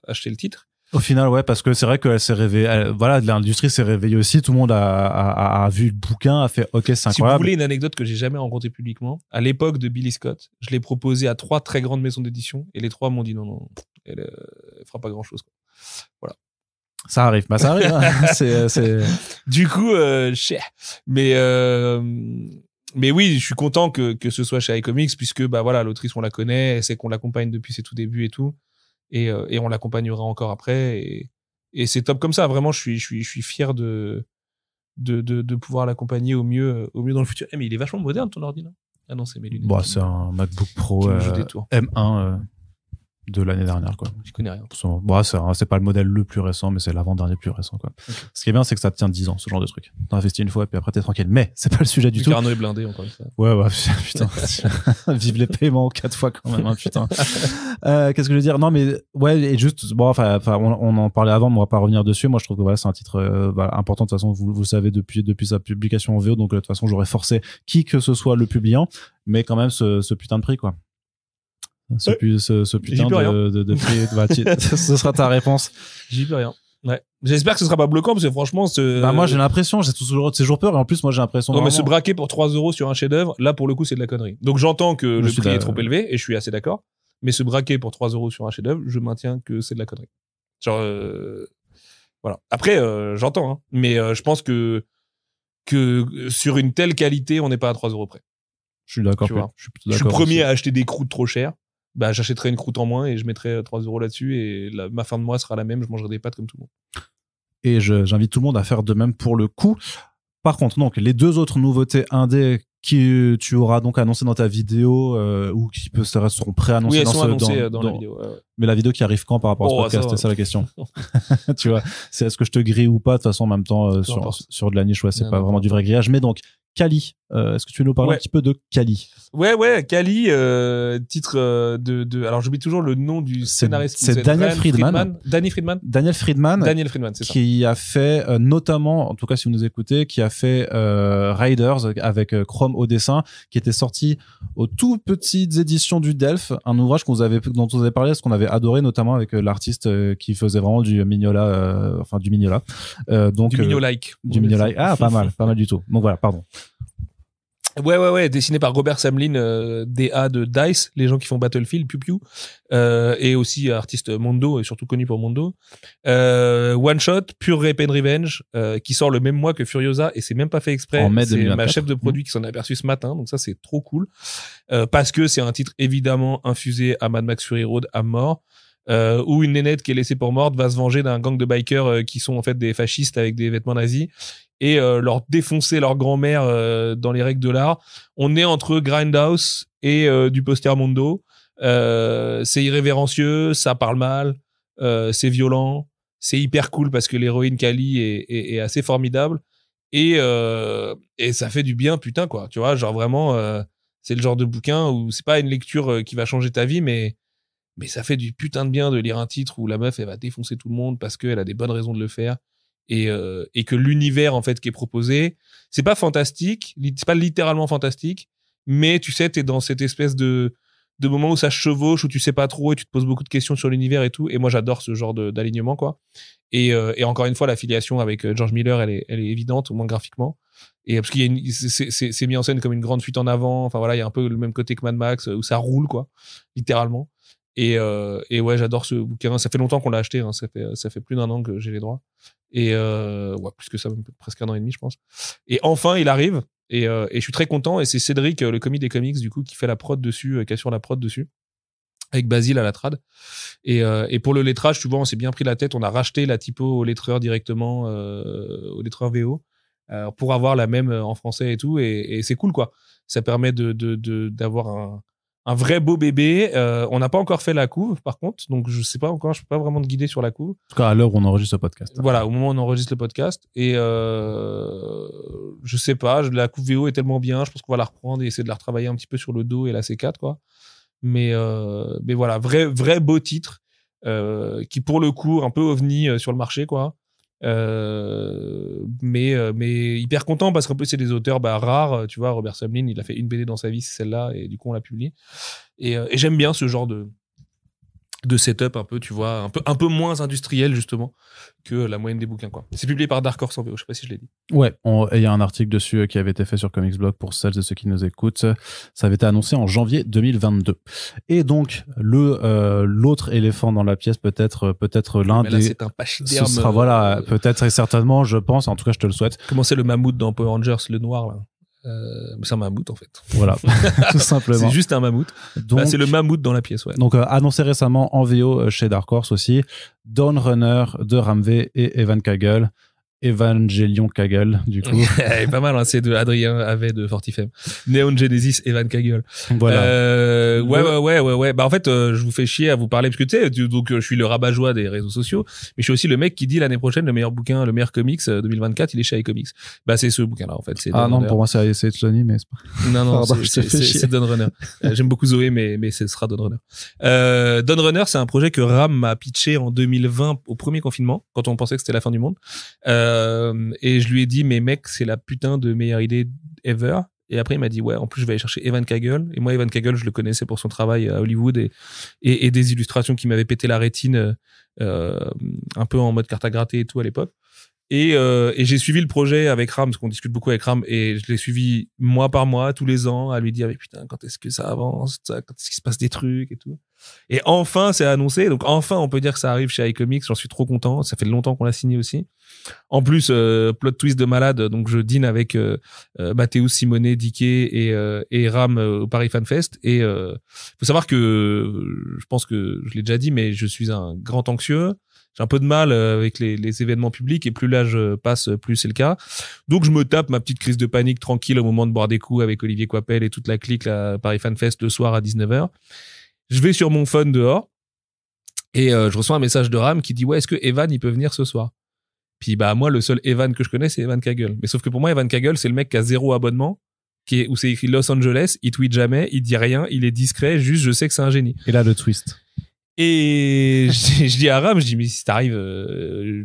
Speaker 2: acheter le titre.
Speaker 1: Au final, ouais, parce que c'est vrai qu'elle s'est réveillée. Voilà, l'industrie s'est réveillée aussi. Tout le monde a vu le bouquin, a fait OK, c'est incroyable.
Speaker 2: Si vous voulez une anecdote que j'ai jamais rencontrée publiquement, à l'époque de Billy Scott, je l'ai proposé à 3 très grandes maisons d'édition et les 3 m'ont dit non, elle fera pas grand chose. Voilà.
Speaker 1: Ça arrive, ça arrive. Hein.
Speaker 2: Du coup, mais oui, je suis content que ce soit chez iComics puisque voilà, l'autrice on la connaît, elle sait qu'on l'accompagne depuis ses tout débuts et tout. Et on l'accompagnera encore après et c'est top comme ça. Vraiment, je suis fier de pouvoir l'accompagner au mieux dans le futur. Mais il est vachement moderne ton ordi, non? Ah non, c'est mes lunettes.
Speaker 1: C'est un MacBook Pro M1. de l'année dernière, quoi.
Speaker 2: Je connais rien.
Speaker 1: Bon, c'est pas le modèle le plus récent, mais c'est l'avant-dernier plus récent, quoi. Okay. Ce qui est bien, c'est que ça tient 10 ans, ce genre de truc. T'as investi une fois, puis après t'es tranquille. Mais c'est pas le sujet du tout.
Speaker 2: Arnaud est blindé, encore une fois.
Speaker 1: Ouais, putain. Vive les paiements 4 fois quand même, hein, putain. Qu'est-ce que je veux dire? Non, mais, ouais, et juste, bon, enfin, on en parlait avant, mais on va pas revenir dessus. Moi, je trouve que voilà, c'est un titre, important. De toute façon, vous le savez depuis sa publication en VO. Donc, de toute façon, j'aurais forcé qui que ce soit le publiant. Mais quand même, ce putain de prix, quoi. Ce putain de prix. Ce sera ta réponse.
Speaker 2: J'y peux rien. Ouais. J'espère que ce sera pas bloquant parce que franchement,
Speaker 1: moi j'ai l'impression, j'ai toujours peur et en plus moi j'ai l'impression.
Speaker 2: Non mais se braquer pour 3 € sur un chef-d'œuvre, là pour le coup c'est de la connerie. Donc j'entends que le prix est trop élevé et je suis assez d'accord. Mais se braquer pour 3 € sur un chef-d'œuvre, je maintiens que c'est de la connerie. Genre voilà. Après j'entends, hein. Mais je pense que sur une telle qualité, on n'est pas à 3 € près.
Speaker 1: Je suis d'accord.
Speaker 2: Je suis le premier à acheter des croûtes trop chères. Bah, j'achèterai une croûte en moins et je mettrai 3 € là-dessus et ma fin de mois sera la même, je mangerai des pâtes comme tout le monde.
Speaker 1: Et j'invite tout le monde à faire de même pour le coup. Par contre, donc, les 2 autres nouveautés indé qui tu auras donc annoncé dans ta vidéo ou qui seront préannoncées
Speaker 2: elles sont annoncées dans la vidéo. Ouais.
Speaker 1: Mais la vidéo qui arrive quand par rapport à ce podcast, c'est ça la question. Tu vois, c'est est-ce que je te grille ou pas? De toute façon, en même temps, sur de la niche, ouais, c'est pas vraiment du vrai grillage. Mais donc, Kali, est-ce que tu veux nous parler un petit peu de Kali?
Speaker 2: Ouais, Kali, titre de alors j'oublie toujours le nom du scénariste.
Speaker 1: C'est Daniel Friedman. Daniel Friedman,
Speaker 2: c'est ça.
Speaker 1: Qui a fait notamment, en tout cas si vous nous écoutez, qui a fait Riders avec Chrome au dessin, qui était sorti aux tout petites éditions du Delphes, un ouvrage dont on vous avait parlé, parce qu'on avait adoré, notamment avec l'artiste qui faisait vraiment du Mignola, du Mignola. Donc
Speaker 2: du Mignola-like.
Speaker 1: Du Mignola-like. Ah, pas mal du tout. Donc voilà, pardon.
Speaker 2: Ouais, dessiné par Robert Samlin, DA de DICE, les gens qui font Battlefield, Pew Pew, et aussi artiste Mondo, et surtout connu pour Mondo. One Shot, Pure Rape and Revenge, qui sort le même mois que Furiosa, et c'est même pas fait exprès.
Speaker 1: En mai
Speaker 2: c'est
Speaker 1: 2024.
Speaker 2: Ma chef de produit qui s'en est aperçue ce matin, donc ça c'est trop cool. Parce que c'est un titre évidemment infusé à Mad Max Fury Road à mort. Où une nénette qui est laissée pour morte va se venger d'un gang de bikers qui sont en fait des fascistes avec des vêtements nazis et leur défoncer leur grand-mère dans les règles de l'art. On est entre Grindhouse et du poster Mondo. C'est irrévérencieux, ça parle mal, c'est violent, c'est hyper cool parce que l'héroïne Kali est assez formidable et ça fait du bien, putain quoi. Tu vois, genre vraiment, c'est le genre de bouquin où c'est pas une lecture qui va changer ta vie, mais ça fait du putain de bien de lire un titre où la meuf elle va défoncer tout le monde parce qu'elle a des bonnes raisons de le faire et que l'univers en fait qui est proposé, c'est pas fantastique, c'est pas littéralement fantastique, mais tu sais, t'es dans cette espèce de moment où ça chevauche, où tu sais pas trop et tu te poses beaucoup de questions sur l'univers et tout. Et moi j'adore ce genre d'alignement quoi. Et encore une fois l'affiliation avec George Miller elle est évidente, au moins graphiquement. Et parce qu'il y a c'est mis en scène comme une grande fuite en avant. Enfin voilà, il y a un peu le même côté que Mad Max où ça roule quoi, littéralement. Et ouais, j'adore ce bouquin. Ça fait longtemps qu'on l'a acheté, hein. Ça fait plus d'1 an que j'ai les droits. Et ouais, plus que ça, même presque 1 an et demi, je pense. Et enfin, il arrive. Et je suis très content. Et c'est Cédric, le commis des comics, du coup, qui fait la prod dessus, qui assure la prod dessus, avec Basile à la trad. Et pour le lettrage, tu vois, on s'est bien pris la tête. On a racheté la typo au lettreur directement, au lettreur VO, pour avoir la même en français et tout. Et c'est cool, quoi. Ça permet d'avoir un vrai beau bébé. On n'a pas encore fait la couve, par contre, donc je sais pas encore, je peux pas vraiment te guider sur la couve.
Speaker 1: En tout cas, à l'heure où on enregistre le podcast.
Speaker 2: Voilà, au moment où on enregistre le podcast. Et je sais pas, la couve VO est tellement bien, je pense qu'on va la reprendre et essayer de la retravailler un petit peu sur le dos et la C4, quoi. Mais voilà, vrai beau titre, qui pour le coup, un peu ovni sur le marché, quoi. Mais hyper content parce qu'en plus c'est des auteurs rares, tu vois. Robert Samlin, il a fait une BD dans sa vie, c'est celle-là, et du coup on l'a publié et j'aime bien ce genre de setup un peu, tu vois, un peu moins industriel justement que la moyenne des bouquins, quoi. C'est publié par Dark Horse en VO, je sais pas si je l'ai dit.
Speaker 1: Ouais, il y a un article dessus qui avait été fait sur Comics Blog pour celles et ceux qui nous écoutent. Ça avait été annoncé en janvier 2022. Et donc l'autre éléphant dans la pièce, peut-être l'un
Speaker 2: mais là,
Speaker 1: des.
Speaker 2: c'est un pachyderme.
Speaker 1: Ce sera voilà, peut-être et certainement, je pense. En tout cas, je te le souhaite.
Speaker 2: Comment c'est le mammouth dans Power Rangers, le noir là. Mais c'est un mammouth en fait.
Speaker 1: Voilà, tout simplement.
Speaker 2: C'est juste un mammouth. Donc, c'est le mammouth dans la pièce, ouais.
Speaker 1: Donc annoncé récemment en VO chez Dark Horse aussi, Dawn Runner de Ramvé et Evan Kagel. Evangelion Kaggle, du coup.
Speaker 2: Pas mal, hein, c'est de Adrien Havet de Fortifem. Neon Genesis, Evan Kaggle.
Speaker 1: Voilà.
Speaker 2: Ouais. Bah, en fait, je vous fais chier à vous parler parce que tu sais, donc, je suis le rabat-joie des réseaux sociaux, mais je suis aussi le mec qui dit l'année prochaine, le meilleur bouquin, le meilleur comics 2024, il est chez iComics. Bah, c'est ce bouquin-là, en fait. C'est
Speaker 1: non, pour moi, c'est Johnny, mais c'est pas.
Speaker 2: Non,
Speaker 1: Pardon,
Speaker 2: c'est Dawn Runner. J'aime beaucoup Zoé, mais ce sera Dawn Runner. Dawn Runner, c'est un projet que Ram m'a pitché en 2020 au premier confinement, quand on pensait que c'était la fin du monde. Et je lui ai dit, mais mec, c'est la putain de meilleure idée ever. Et après, il m'a dit, ouais, en plus, je vais aller chercher Evan Kaggle. Et moi, Evan Kaggle, je le connaissais pour son travail à Hollywood et des illustrations qui m'avaient pété la rétine, un peu en mode carte à gratter et tout à l'époque. Et j'ai suivi le projet avec Ram, parce qu'on discute beaucoup avec Ram, et je l'ai suivi mois par mois, tous les ans, à lui dire, mais putain, quand est-ce que ça avance, quand est-ce qu'il se passe des trucs et tout. Et enfin, c'est annoncé. Donc, enfin, on peut dire que ça arrive chez iComics. J'en suis trop content. Ça fait longtemps qu'on l'a signé aussi. En plus, plot twist de malade. Donc, je dîne avec Mathéus, Simonet, Dickey et Ram au Paris Fan Fest. Et faut savoir que je pense que je l'ai déjà dit, mais je suis un grand anxieux. J'ai un peu de mal avec les événements publics et plus l'âge passe, plus c'est le cas. Donc, je me tape ma petite crise de panique tranquille au moment de boire des coups avec Olivier Coipel et toute la clique là, Paris Fan Fest le soir à 19h. Je vais sur mon phone dehors et je reçois un message de Ram qui dit ouais, est-ce que Evan il peut venir ce soir? Puis bah moi le seul Evan que je connais c'est Evan Kaggle. Mais sauf que pour moi Evan Kaggle c'est le mec qui a 0 abonnement, où c'est écrit Los Angeles, il tweet jamais, il dit rien, il est discret, juste je sais que c'est un génie.
Speaker 1: Et là le twist.
Speaker 2: Et je dis à Ram, je dis mais si t'arrives,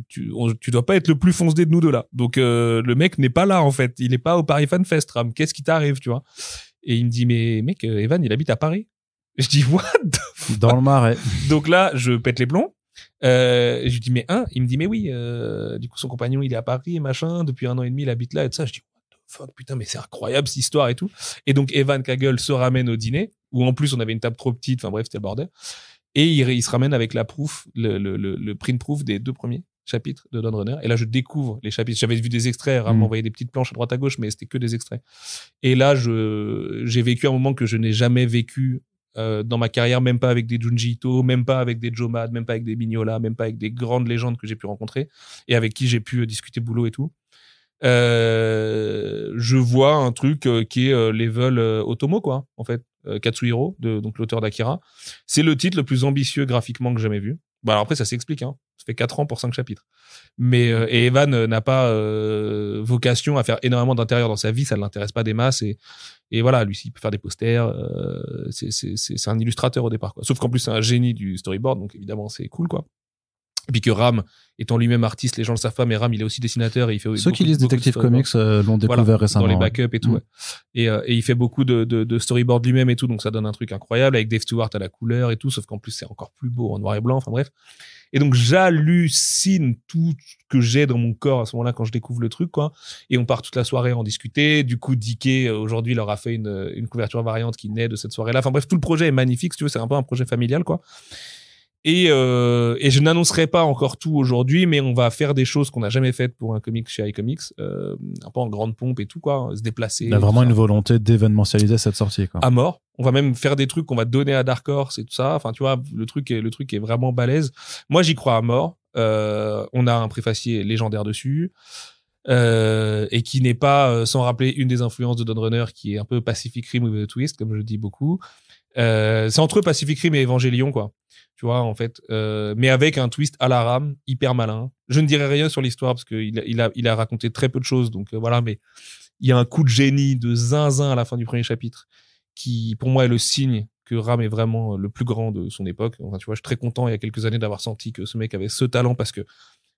Speaker 2: tu dois pas être le plus foncé de nous deux là. Donc le mec n'est pas là en fait, il est pas au Paris Fan Fest Ram. Qu'est-ce qui t'arrive, tu vois? Et il me dit mais mec, Evan il habite à Paris. Je dis what the fuck?
Speaker 1: Dans le Marais.
Speaker 2: Donc là, je pète les plombs. Je lui dis mais il me dit mais oui. Du coup son compagnon il est à Paris et machin. Depuis 1 an et demi il habite là et tout ça. Je dis what the fuck putain mais c'est incroyable cette histoire et tout. Et donc Evan Kaggle se ramène au dîner où en plus on avait une table trop petite. Enfin bref c'était le bordel. Et il se ramène avec la proof, le print proof des 2 premiers chapitres de Dawn Runner. Et là je découvre les chapitres. J'avais vu des extraits. Ram m'envoyait des petites planches à droite à gauche mais c'était que des extraits. Et là j'ai vécu un moment que je n'ai jamais vécu dans ma carrière, même pas avec des Junji Ito, même pas avec des Joe Mad, même pas avec des Mignola, même pas avec des grandes légendes que j'ai pu rencontrer et avec qui j'ai pu discuter boulot et tout. Je vois un truc qui est level Otomo quoi, en fait, Katsuhiro, donc l'auteur d'Akira. C'est le titre le plus ambitieux graphiquement que j'ai jamais vu. Bah alors après ça s'explique, hein. Ça fait 4 ans pour 5 chapitres. Mais et Evan n'a pas vocation à faire énormément d'intérieur dans sa vie, ça ne l'intéresse pas des masses et voilà, lui il peut faire des posters, c'est un illustrateur au départ quoi. Sauf qu'en plus c'est un génie du storyboard, donc évidemment c'est cool quoi. Et puis que Ram étant lui-même artiste, les gens le savent pas, mais Ram il est aussi dessinateur et il fait
Speaker 1: ceux qui lisent Detective Comics l'ont découvert récemment
Speaker 2: dans les backups et tout ouais. Et il fait beaucoup de storyboard lui-même et tout, donc ça donne un truc incroyable avec Dave Stewart à la couleur et tout, sauf qu'en plus c'est encore plus beau en noir et blanc, enfin bref. Et donc j'hallucine tout ce que j'ai dans mon corps à ce moment-là quand je découvre le truc quoi. Et on part toute la soirée à en discuter. Du coup Dickey aujourd'hui leur a fait une couverture variante qui naît de cette soirée-là. Enfin bref, tout le projet est magnifique, si tu veux, c'est un peu un projet familial quoi. Et je n'annoncerai pas encore tout aujourd'hui, mais on va faire des choses qu'on n'a jamais faites pour un comic chez iComics, un peu en grande pompe et tout quoi, se déplacer.
Speaker 1: Il y a vraiment une volonté d'événementialiser cette sortie quoi.
Speaker 2: À mort. On va même faire des trucs qu'on va donner à Dark Horse et tout ça. Enfin tu vois, le truc est vraiment balèze. Moi j'y crois à mort. On a un préfacier légendaire dessus. Et qui n'est pas sans rappeler une des influences de Dawn Runner qui est un peu Pacific Rim with a twist comme je dis beaucoup. C'est entre Pacific Rim et Evangelion quoi. Tu vois en fait, mais avec un twist à la Ram hyper malin. Je ne dirai rien sur l'histoire parce que il a raconté très peu de choses donc voilà, mais il y a un coup de génie de zinzin à la fin du premier chapitre qui pour moi est le signe que Ram est vraiment le plus grand de son époque. Enfin tu vois, je suis très content il y a quelques années d'avoir senti que ce mec avait ce talent parce que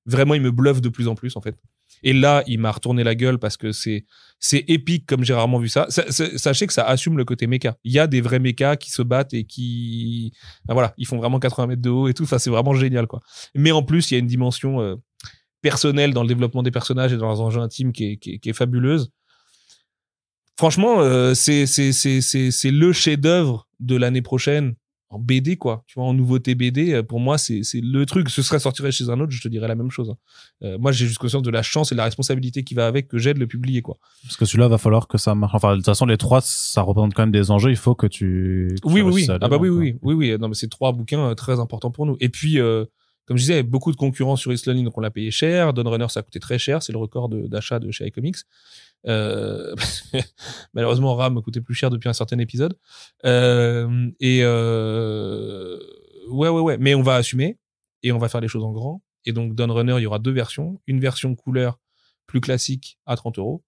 Speaker 2: vraiment il me bluffe de plus en plus en fait. Et là il m'a retourné la gueule parce que c'est épique comme j'ai rarement vu ça. Sachez que ça assume le côté méca. Il y a des vrais mécas qui se battent et qui voilà, ils font vraiment 80 mètres de haut et tout. Enfin c'est vraiment génial quoi. Mais en plus il y a une dimension personnelle dans le développement des personnages et dans leurs enjeux intimes qui est fabuleuse. Franchement c'est le chef-d'œuvre de l'année prochaine en BD quoi, tu vois, en nouveauté BD. Pour moi c'est le truc. Ce serait sortirait chez un autre, je te dirais la même chose. Moi j'ai juste conscience de la chance et de la responsabilité qui va avec, que j'ai de le publier quoi.
Speaker 1: Parce que celui-là va falloir que ça marche. Enfin de toute façon les 3 ça représente quand même des enjeux, il faut que tu
Speaker 2: oui. Ah bah oui. Non mais c'est 3 bouquins très importants pour nous. Et puis comme je disais, il y avait beaucoup de concurrence sur East Lonely, donc on l'a payé cher. Dawn Runner, ça a coûté très cher. C'est le record d'achat de chez iComics. Malheureusement, RAM coûtait plus cher depuis un certain épisode. Ouais. Mais on va assumer et on va faire les choses en grand. Et donc, Dawn Runner, il y aura 2 versions. Une version couleur plus classique à 30 €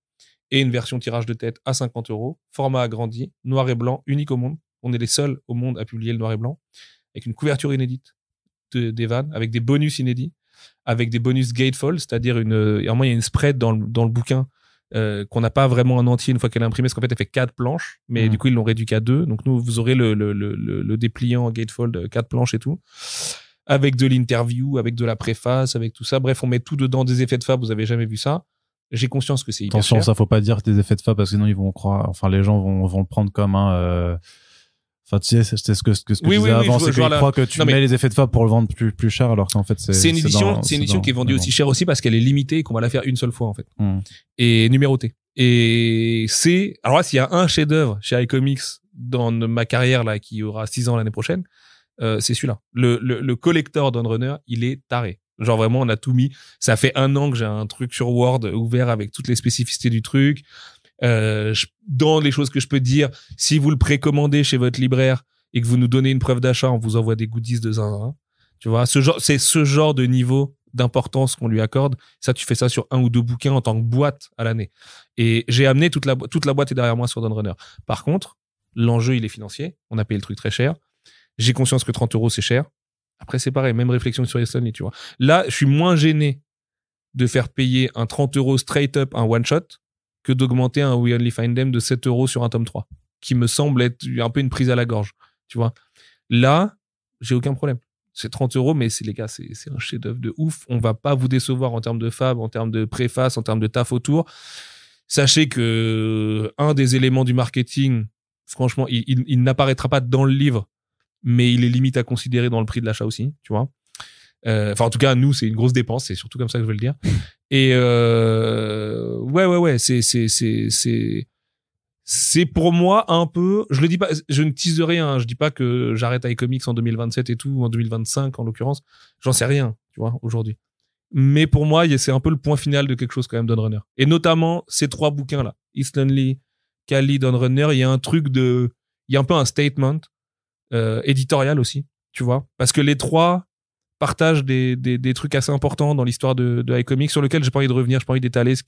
Speaker 2: et une version tirage de tête à 50 €. Format agrandi, noir et blanc, unique au monde. On est les seuls au monde à publier le noir et blanc, avec une couverture inédite d'Evan, avec des bonus inédits, avec des bonus gatefold, c'est-à-dire il y a une spread dans le bouquin qu'on n'a pas vraiment en entier une fois qu'elle est imprimée, parce qu'en fait elle fait 4 planches, mais du coup ils l'ont réduit qu'à 2. Donc nous, vous aurez le dépliant gatefold, 4 planches et tout, avec de l'interview, avec de la préface, avec tout ça. Bref, on met tout dedans, des effets de fab, vous avez jamais vu ça. J'ai conscience que c'est hyper
Speaker 1: Attention,
Speaker 2: cher.
Speaker 1: ça faut pas dire des effets de fab, parce que sinon ils vont croire, enfin les gens vont le prendre comme un enfin, tu sais, c'est ce que tu disais avant, c'est qu'ils croient que tu mets les effets de fab pour le vendre plus cher, alors qu'en fait, c'est
Speaker 2: une édition qui est vendue aussi cher aussi parce qu'elle est limitée et qu'on va la faire une seule fois, en fait. Et numérotée. Et alors là, s'il y a un chef-d'œuvre chez iComics dans ma carrière, là, qui aura 6 ans l'année prochaine, c'est celui-là. Le collector Dawn Runner, il est taré. Genre vraiment, on a tout mis. Ça fait 1 an que j'ai un truc sur Word ouvert avec toutes les spécificités du truc. Dans les choses que je peux dire, si vous le précommandez chez votre libraire et que vous nous donnez une preuve d'achat, on vous envoie des goodies de zinzin. Tu vois, c'est ce genre de niveau d'importance qu'on lui accorde. Ça, tu fais ça sur 1 ou 2 bouquins en tant que boîte à l'année. Et j'ai amené toute la boîte est derrière moi sur Dawn Runner. Par contre, l'enjeu, il est financier. On a payé le truc très cher. J'ai conscience que 30 € c'est cher. Après, c'est pareil, même réflexion sur East Lonely, tu vois. Là, je suis moins gêné de faire payer un 30 € straight up, un one shot, que d'augmenter un We Only Find Them de 7 € sur un tome 3, qui me semble être un peu une prise à la gorge, tu vois. Là, j'ai aucun problème. C'est 30 €, mais les gars, c'est un chef-d'œuvre de ouf. On va pas vous décevoir en termes de fab, en termes de préface, en termes de taf autour. Sachez que un des éléments du marketing, franchement, il n'apparaîtra pas dans le livre, mais il est limite à considérer dans le prix de l'achat aussi, tu vois. Enfin, en tout cas, nous, c'est une grosse dépense. C'est surtout comme ça que je veux le dire. Et ouais. C'est pour moi un peu. Je le dis pas. Je ne tease rien. Je dis pas que j'arrête iComics en 2027 et tout, ou en 2025 en l'occurrence. J'en sais rien, tu vois, aujourd'hui. Mais pour moi, c'est un peu le point final de quelque chose quand même, Dawn Runner. Et notamment ces 3 bouquins là, East Lonely, Kali, Dawn Runner. Il y a un truc il y a un peu un statement éditorial aussi, tu vois, parce que les 3 partagent des trucs assez importants dans l'histoire de iComics sur lequel j'ai pas envie de revenir, j'ai pas envie d'étaler ce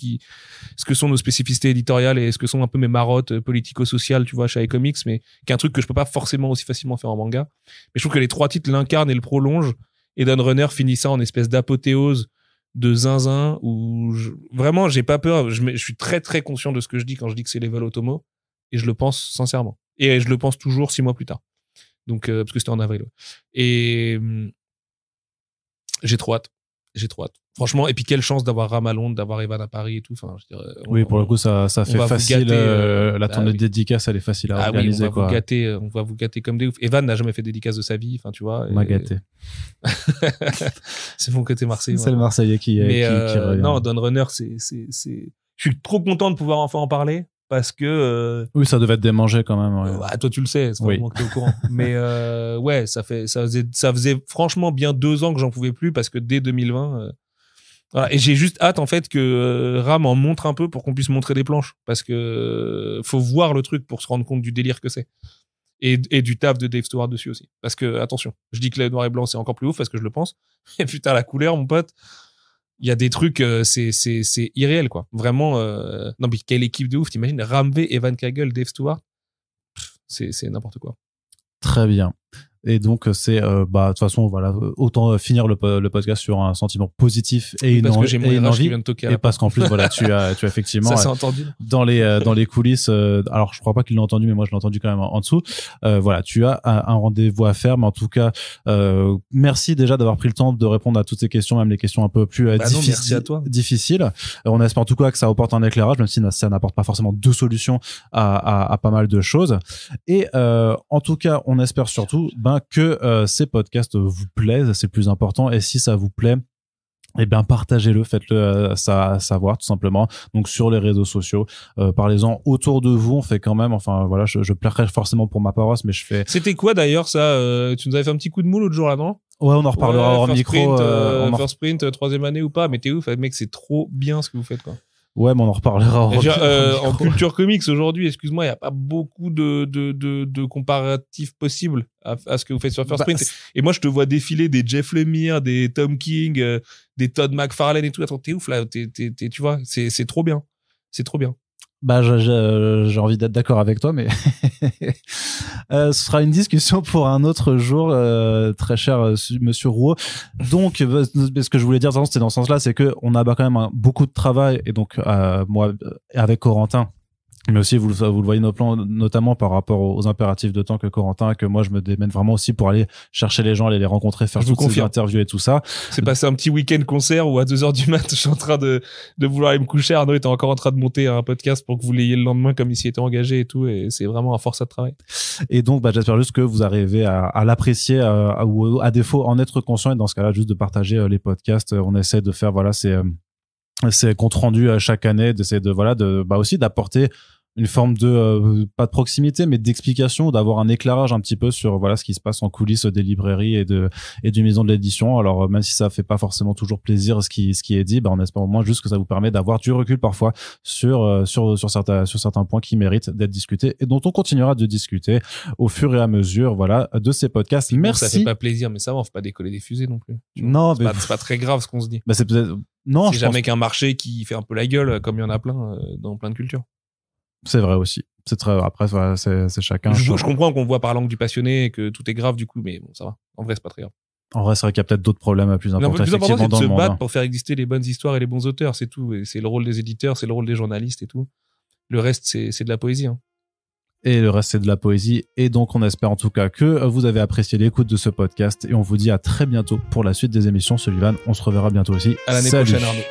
Speaker 2: que sont nos spécificités éditoriales et ce que sont un peu mes marottes politico-sociales, tu vois, chez iComics, mais qui est un truc que je peux pas forcément aussi facilement faire en manga. Mais je trouve que les 3 titres l'incarnent et le prolongent, et Dawn Runner finit ça en espèce d'apothéose de zinzin où vraiment j'ai pas peur, je suis très très conscient de ce que je dis quand je dis que c'est Level Automo, et je le pense sincèrement, et je le pense toujours 6 mois plus tard, donc parce que c'était en avril, et j'ai trop hâte. Franchement, et puis quelle chance d'avoir Ram à Londres, d'avoir Evan à Paris et tout. Enfin, je dirais,
Speaker 1: oui, pour le coup, ça fait facile. La tournée de dédicace, elle est facile à organiser.
Speaker 2: Oui, on va vous gâter comme des ouf. Evan n'a jamais fait de dédicace de sa vie. Enfin, tu vois.
Speaker 1: On m'a gâté.
Speaker 2: C'est mon côté marseillais.
Speaker 1: C'est le Marseillais qui revient.
Speaker 2: Non, Dawn Runner, je suis trop content de pouvoir enfin en parler. Parce que
Speaker 1: oui, ça devait être démangé quand même. Ouais.
Speaker 2: Toi, tu le sais, c'est vraiment que t'es au courant. Mais ouais, ça faisait franchement bien 2 ans que j'en pouvais plus, parce que dès 2020, voilà. Et j'ai juste hâte en fait que Ram en montre un peu pour qu'on puisse montrer des planches, parce que faut voir le truc pour se rendre compte du délire que c'est, et du taf de Dave Stewart dessus aussi. Parce que attention, je dis que le noir et blanc c'est encore plus ouf parce que je le pense. Et putain, la couleur, mon pote. Il y a des trucs, c'est irréel, quoi. Vraiment, non, mais quelle équipe de ouf, t'imagines, Ram V, Evan Kagel, Dave Stewart, c'est n'importe quoi.
Speaker 1: Très bien. Et donc, c'est, de toute façon, voilà, autant finir le podcast sur un sentiment positif et une envie.
Speaker 2: Qui vient de toquer
Speaker 1: et parce qu'en plus, voilà, tu as effectivement,
Speaker 2: ça s'est entendu.
Speaker 1: Dans les coulisses, alors je crois pas qu'il l'a entendu, mais moi je l'ai entendu quand même en dessous. Voilà, tu as un rendez-vous à faire, mais en tout cas, merci déjà d'avoir pris le temps de répondre à toutes ces questions, même les questions un peu plus difficiles. On espère en tout cas que ça apporte un éclairage, même si ça n'apporte pas forcément de solutions à pas mal de choses. Et en tout cas, on espère surtout, que ces podcasts vous plaisent, c'est le plus important. Et si ça vous plaît, eh bien partagez-le, faites-le savoir tout simplement. Donc sur les réseaux sociaux, parlez-en autour de vous. On fait quand même, enfin voilà, je plairai forcément pour ma paroisse, mais je fais.
Speaker 2: C'était quoi d'ailleurs ça Tu nous avais fait un petit coup de mou l'autre jour là, non?
Speaker 1: Ouais, on en reparlera hors micro.
Speaker 2: First Print, 3e année ou pas, mais t'es ouf, mec, c'est trop bien ce que vous faites, quoi.
Speaker 1: Ouais, mais on en reparlera hors micro.
Speaker 2: En culture comics aujourd'hui, excuse-moi, il n'y a pas beaucoup de comparatifs possibles à ce que vous faites sur First Print. Et moi, je te vois défiler des Jeff Lemire, des Tom King, des Todd McFarlane et tout. Attends, t'es ouf là, tu vois, c'est trop bien. C'est trop bien.
Speaker 1: Bah, j'ai envie d'être d'accord avec toi, mais ce sera une discussion pour un autre jour, très cher Monsieur Rouault. Donc, ce que je voulais dire, c'était dans ce sens-là, c'est que on a quand même beaucoup de travail, et donc moi, avec Corentin, mais aussi vous le voyez nos plans, notamment par rapport aux impératifs de temps que Corentin, que moi je me démène vraiment aussi pour aller chercher les gens, aller les rencontrer, faire toutes ces interviews et tout ça.
Speaker 2: C'est passé un petit week-end concert où à 2h du mat, je suis en train de vouloir aller me coucher. Arnaud était encore en train de monter un podcast pour que vous l'ayez le lendemain comme il s'y était engagé et tout, et c'est vraiment un force de travail.
Speaker 1: Et donc, j'espère juste que vous arrivez à l'apprécier, ou à défaut en être conscient, et dans ce cas-là, juste de partager les podcasts. On essaie de faire, ces comptes rendus chaque année, d'essayer aussi d'apporter une forme de pas de proximité mais d'explication, d'avoir un éclairage un petit peu sur ce qui se passe en coulisses des librairies et du maison de l'édition. Alors même si ça fait pas forcément toujours plaisir ce qui est dit, on espère au moins juste que ça vous permet d'avoir du recul parfois sur certains points qui méritent d'être discutés et dont on continuera de discuter au fur et à mesure de ces podcasts. Merci.
Speaker 2: Ça fait pas plaisir, mais ça va, on fait pas décoller des fusées non plus.
Speaker 1: Non,
Speaker 2: c'est pas très grave ce qu'on se dit.
Speaker 1: C'est peut-être non,
Speaker 2: c'est jamais qu'un marché qui fait un peu la gueule comme il y en a plein dans plein de cultures.
Speaker 1: C'est vrai aussi. C'est très, après, c'est chacun.
Speaker 2: Je comprends qu'on voit par l'angle du passionné et que tout est grave du coup, mais bon, ça va. En vrai, c'est pas très grave.
Speaker 1: En vrai, c'est vrai qu'il y a peut-être d'autres problèmes plus importants.
Speaker 2: Le plus important, c'est de se battre pour faire exister les bonnes histoires et les bons auteurs, c'est tout. Et c'est le rôle des éditeurs, c'est le rôle des journalistes et tout. Le reste, c'est de la poésie. Hein.
Speaker 1: Et le reste, c'est de la poésie. Et donc, on espère en tout cas que vous avez apprécié l'écoute de ce podcast. Et on vous dit à très bientôt pour la suite des émissions. Sullivan, on se reverra bientôt aussi.
Speaker 2: À l'année prochaine, Arnaud.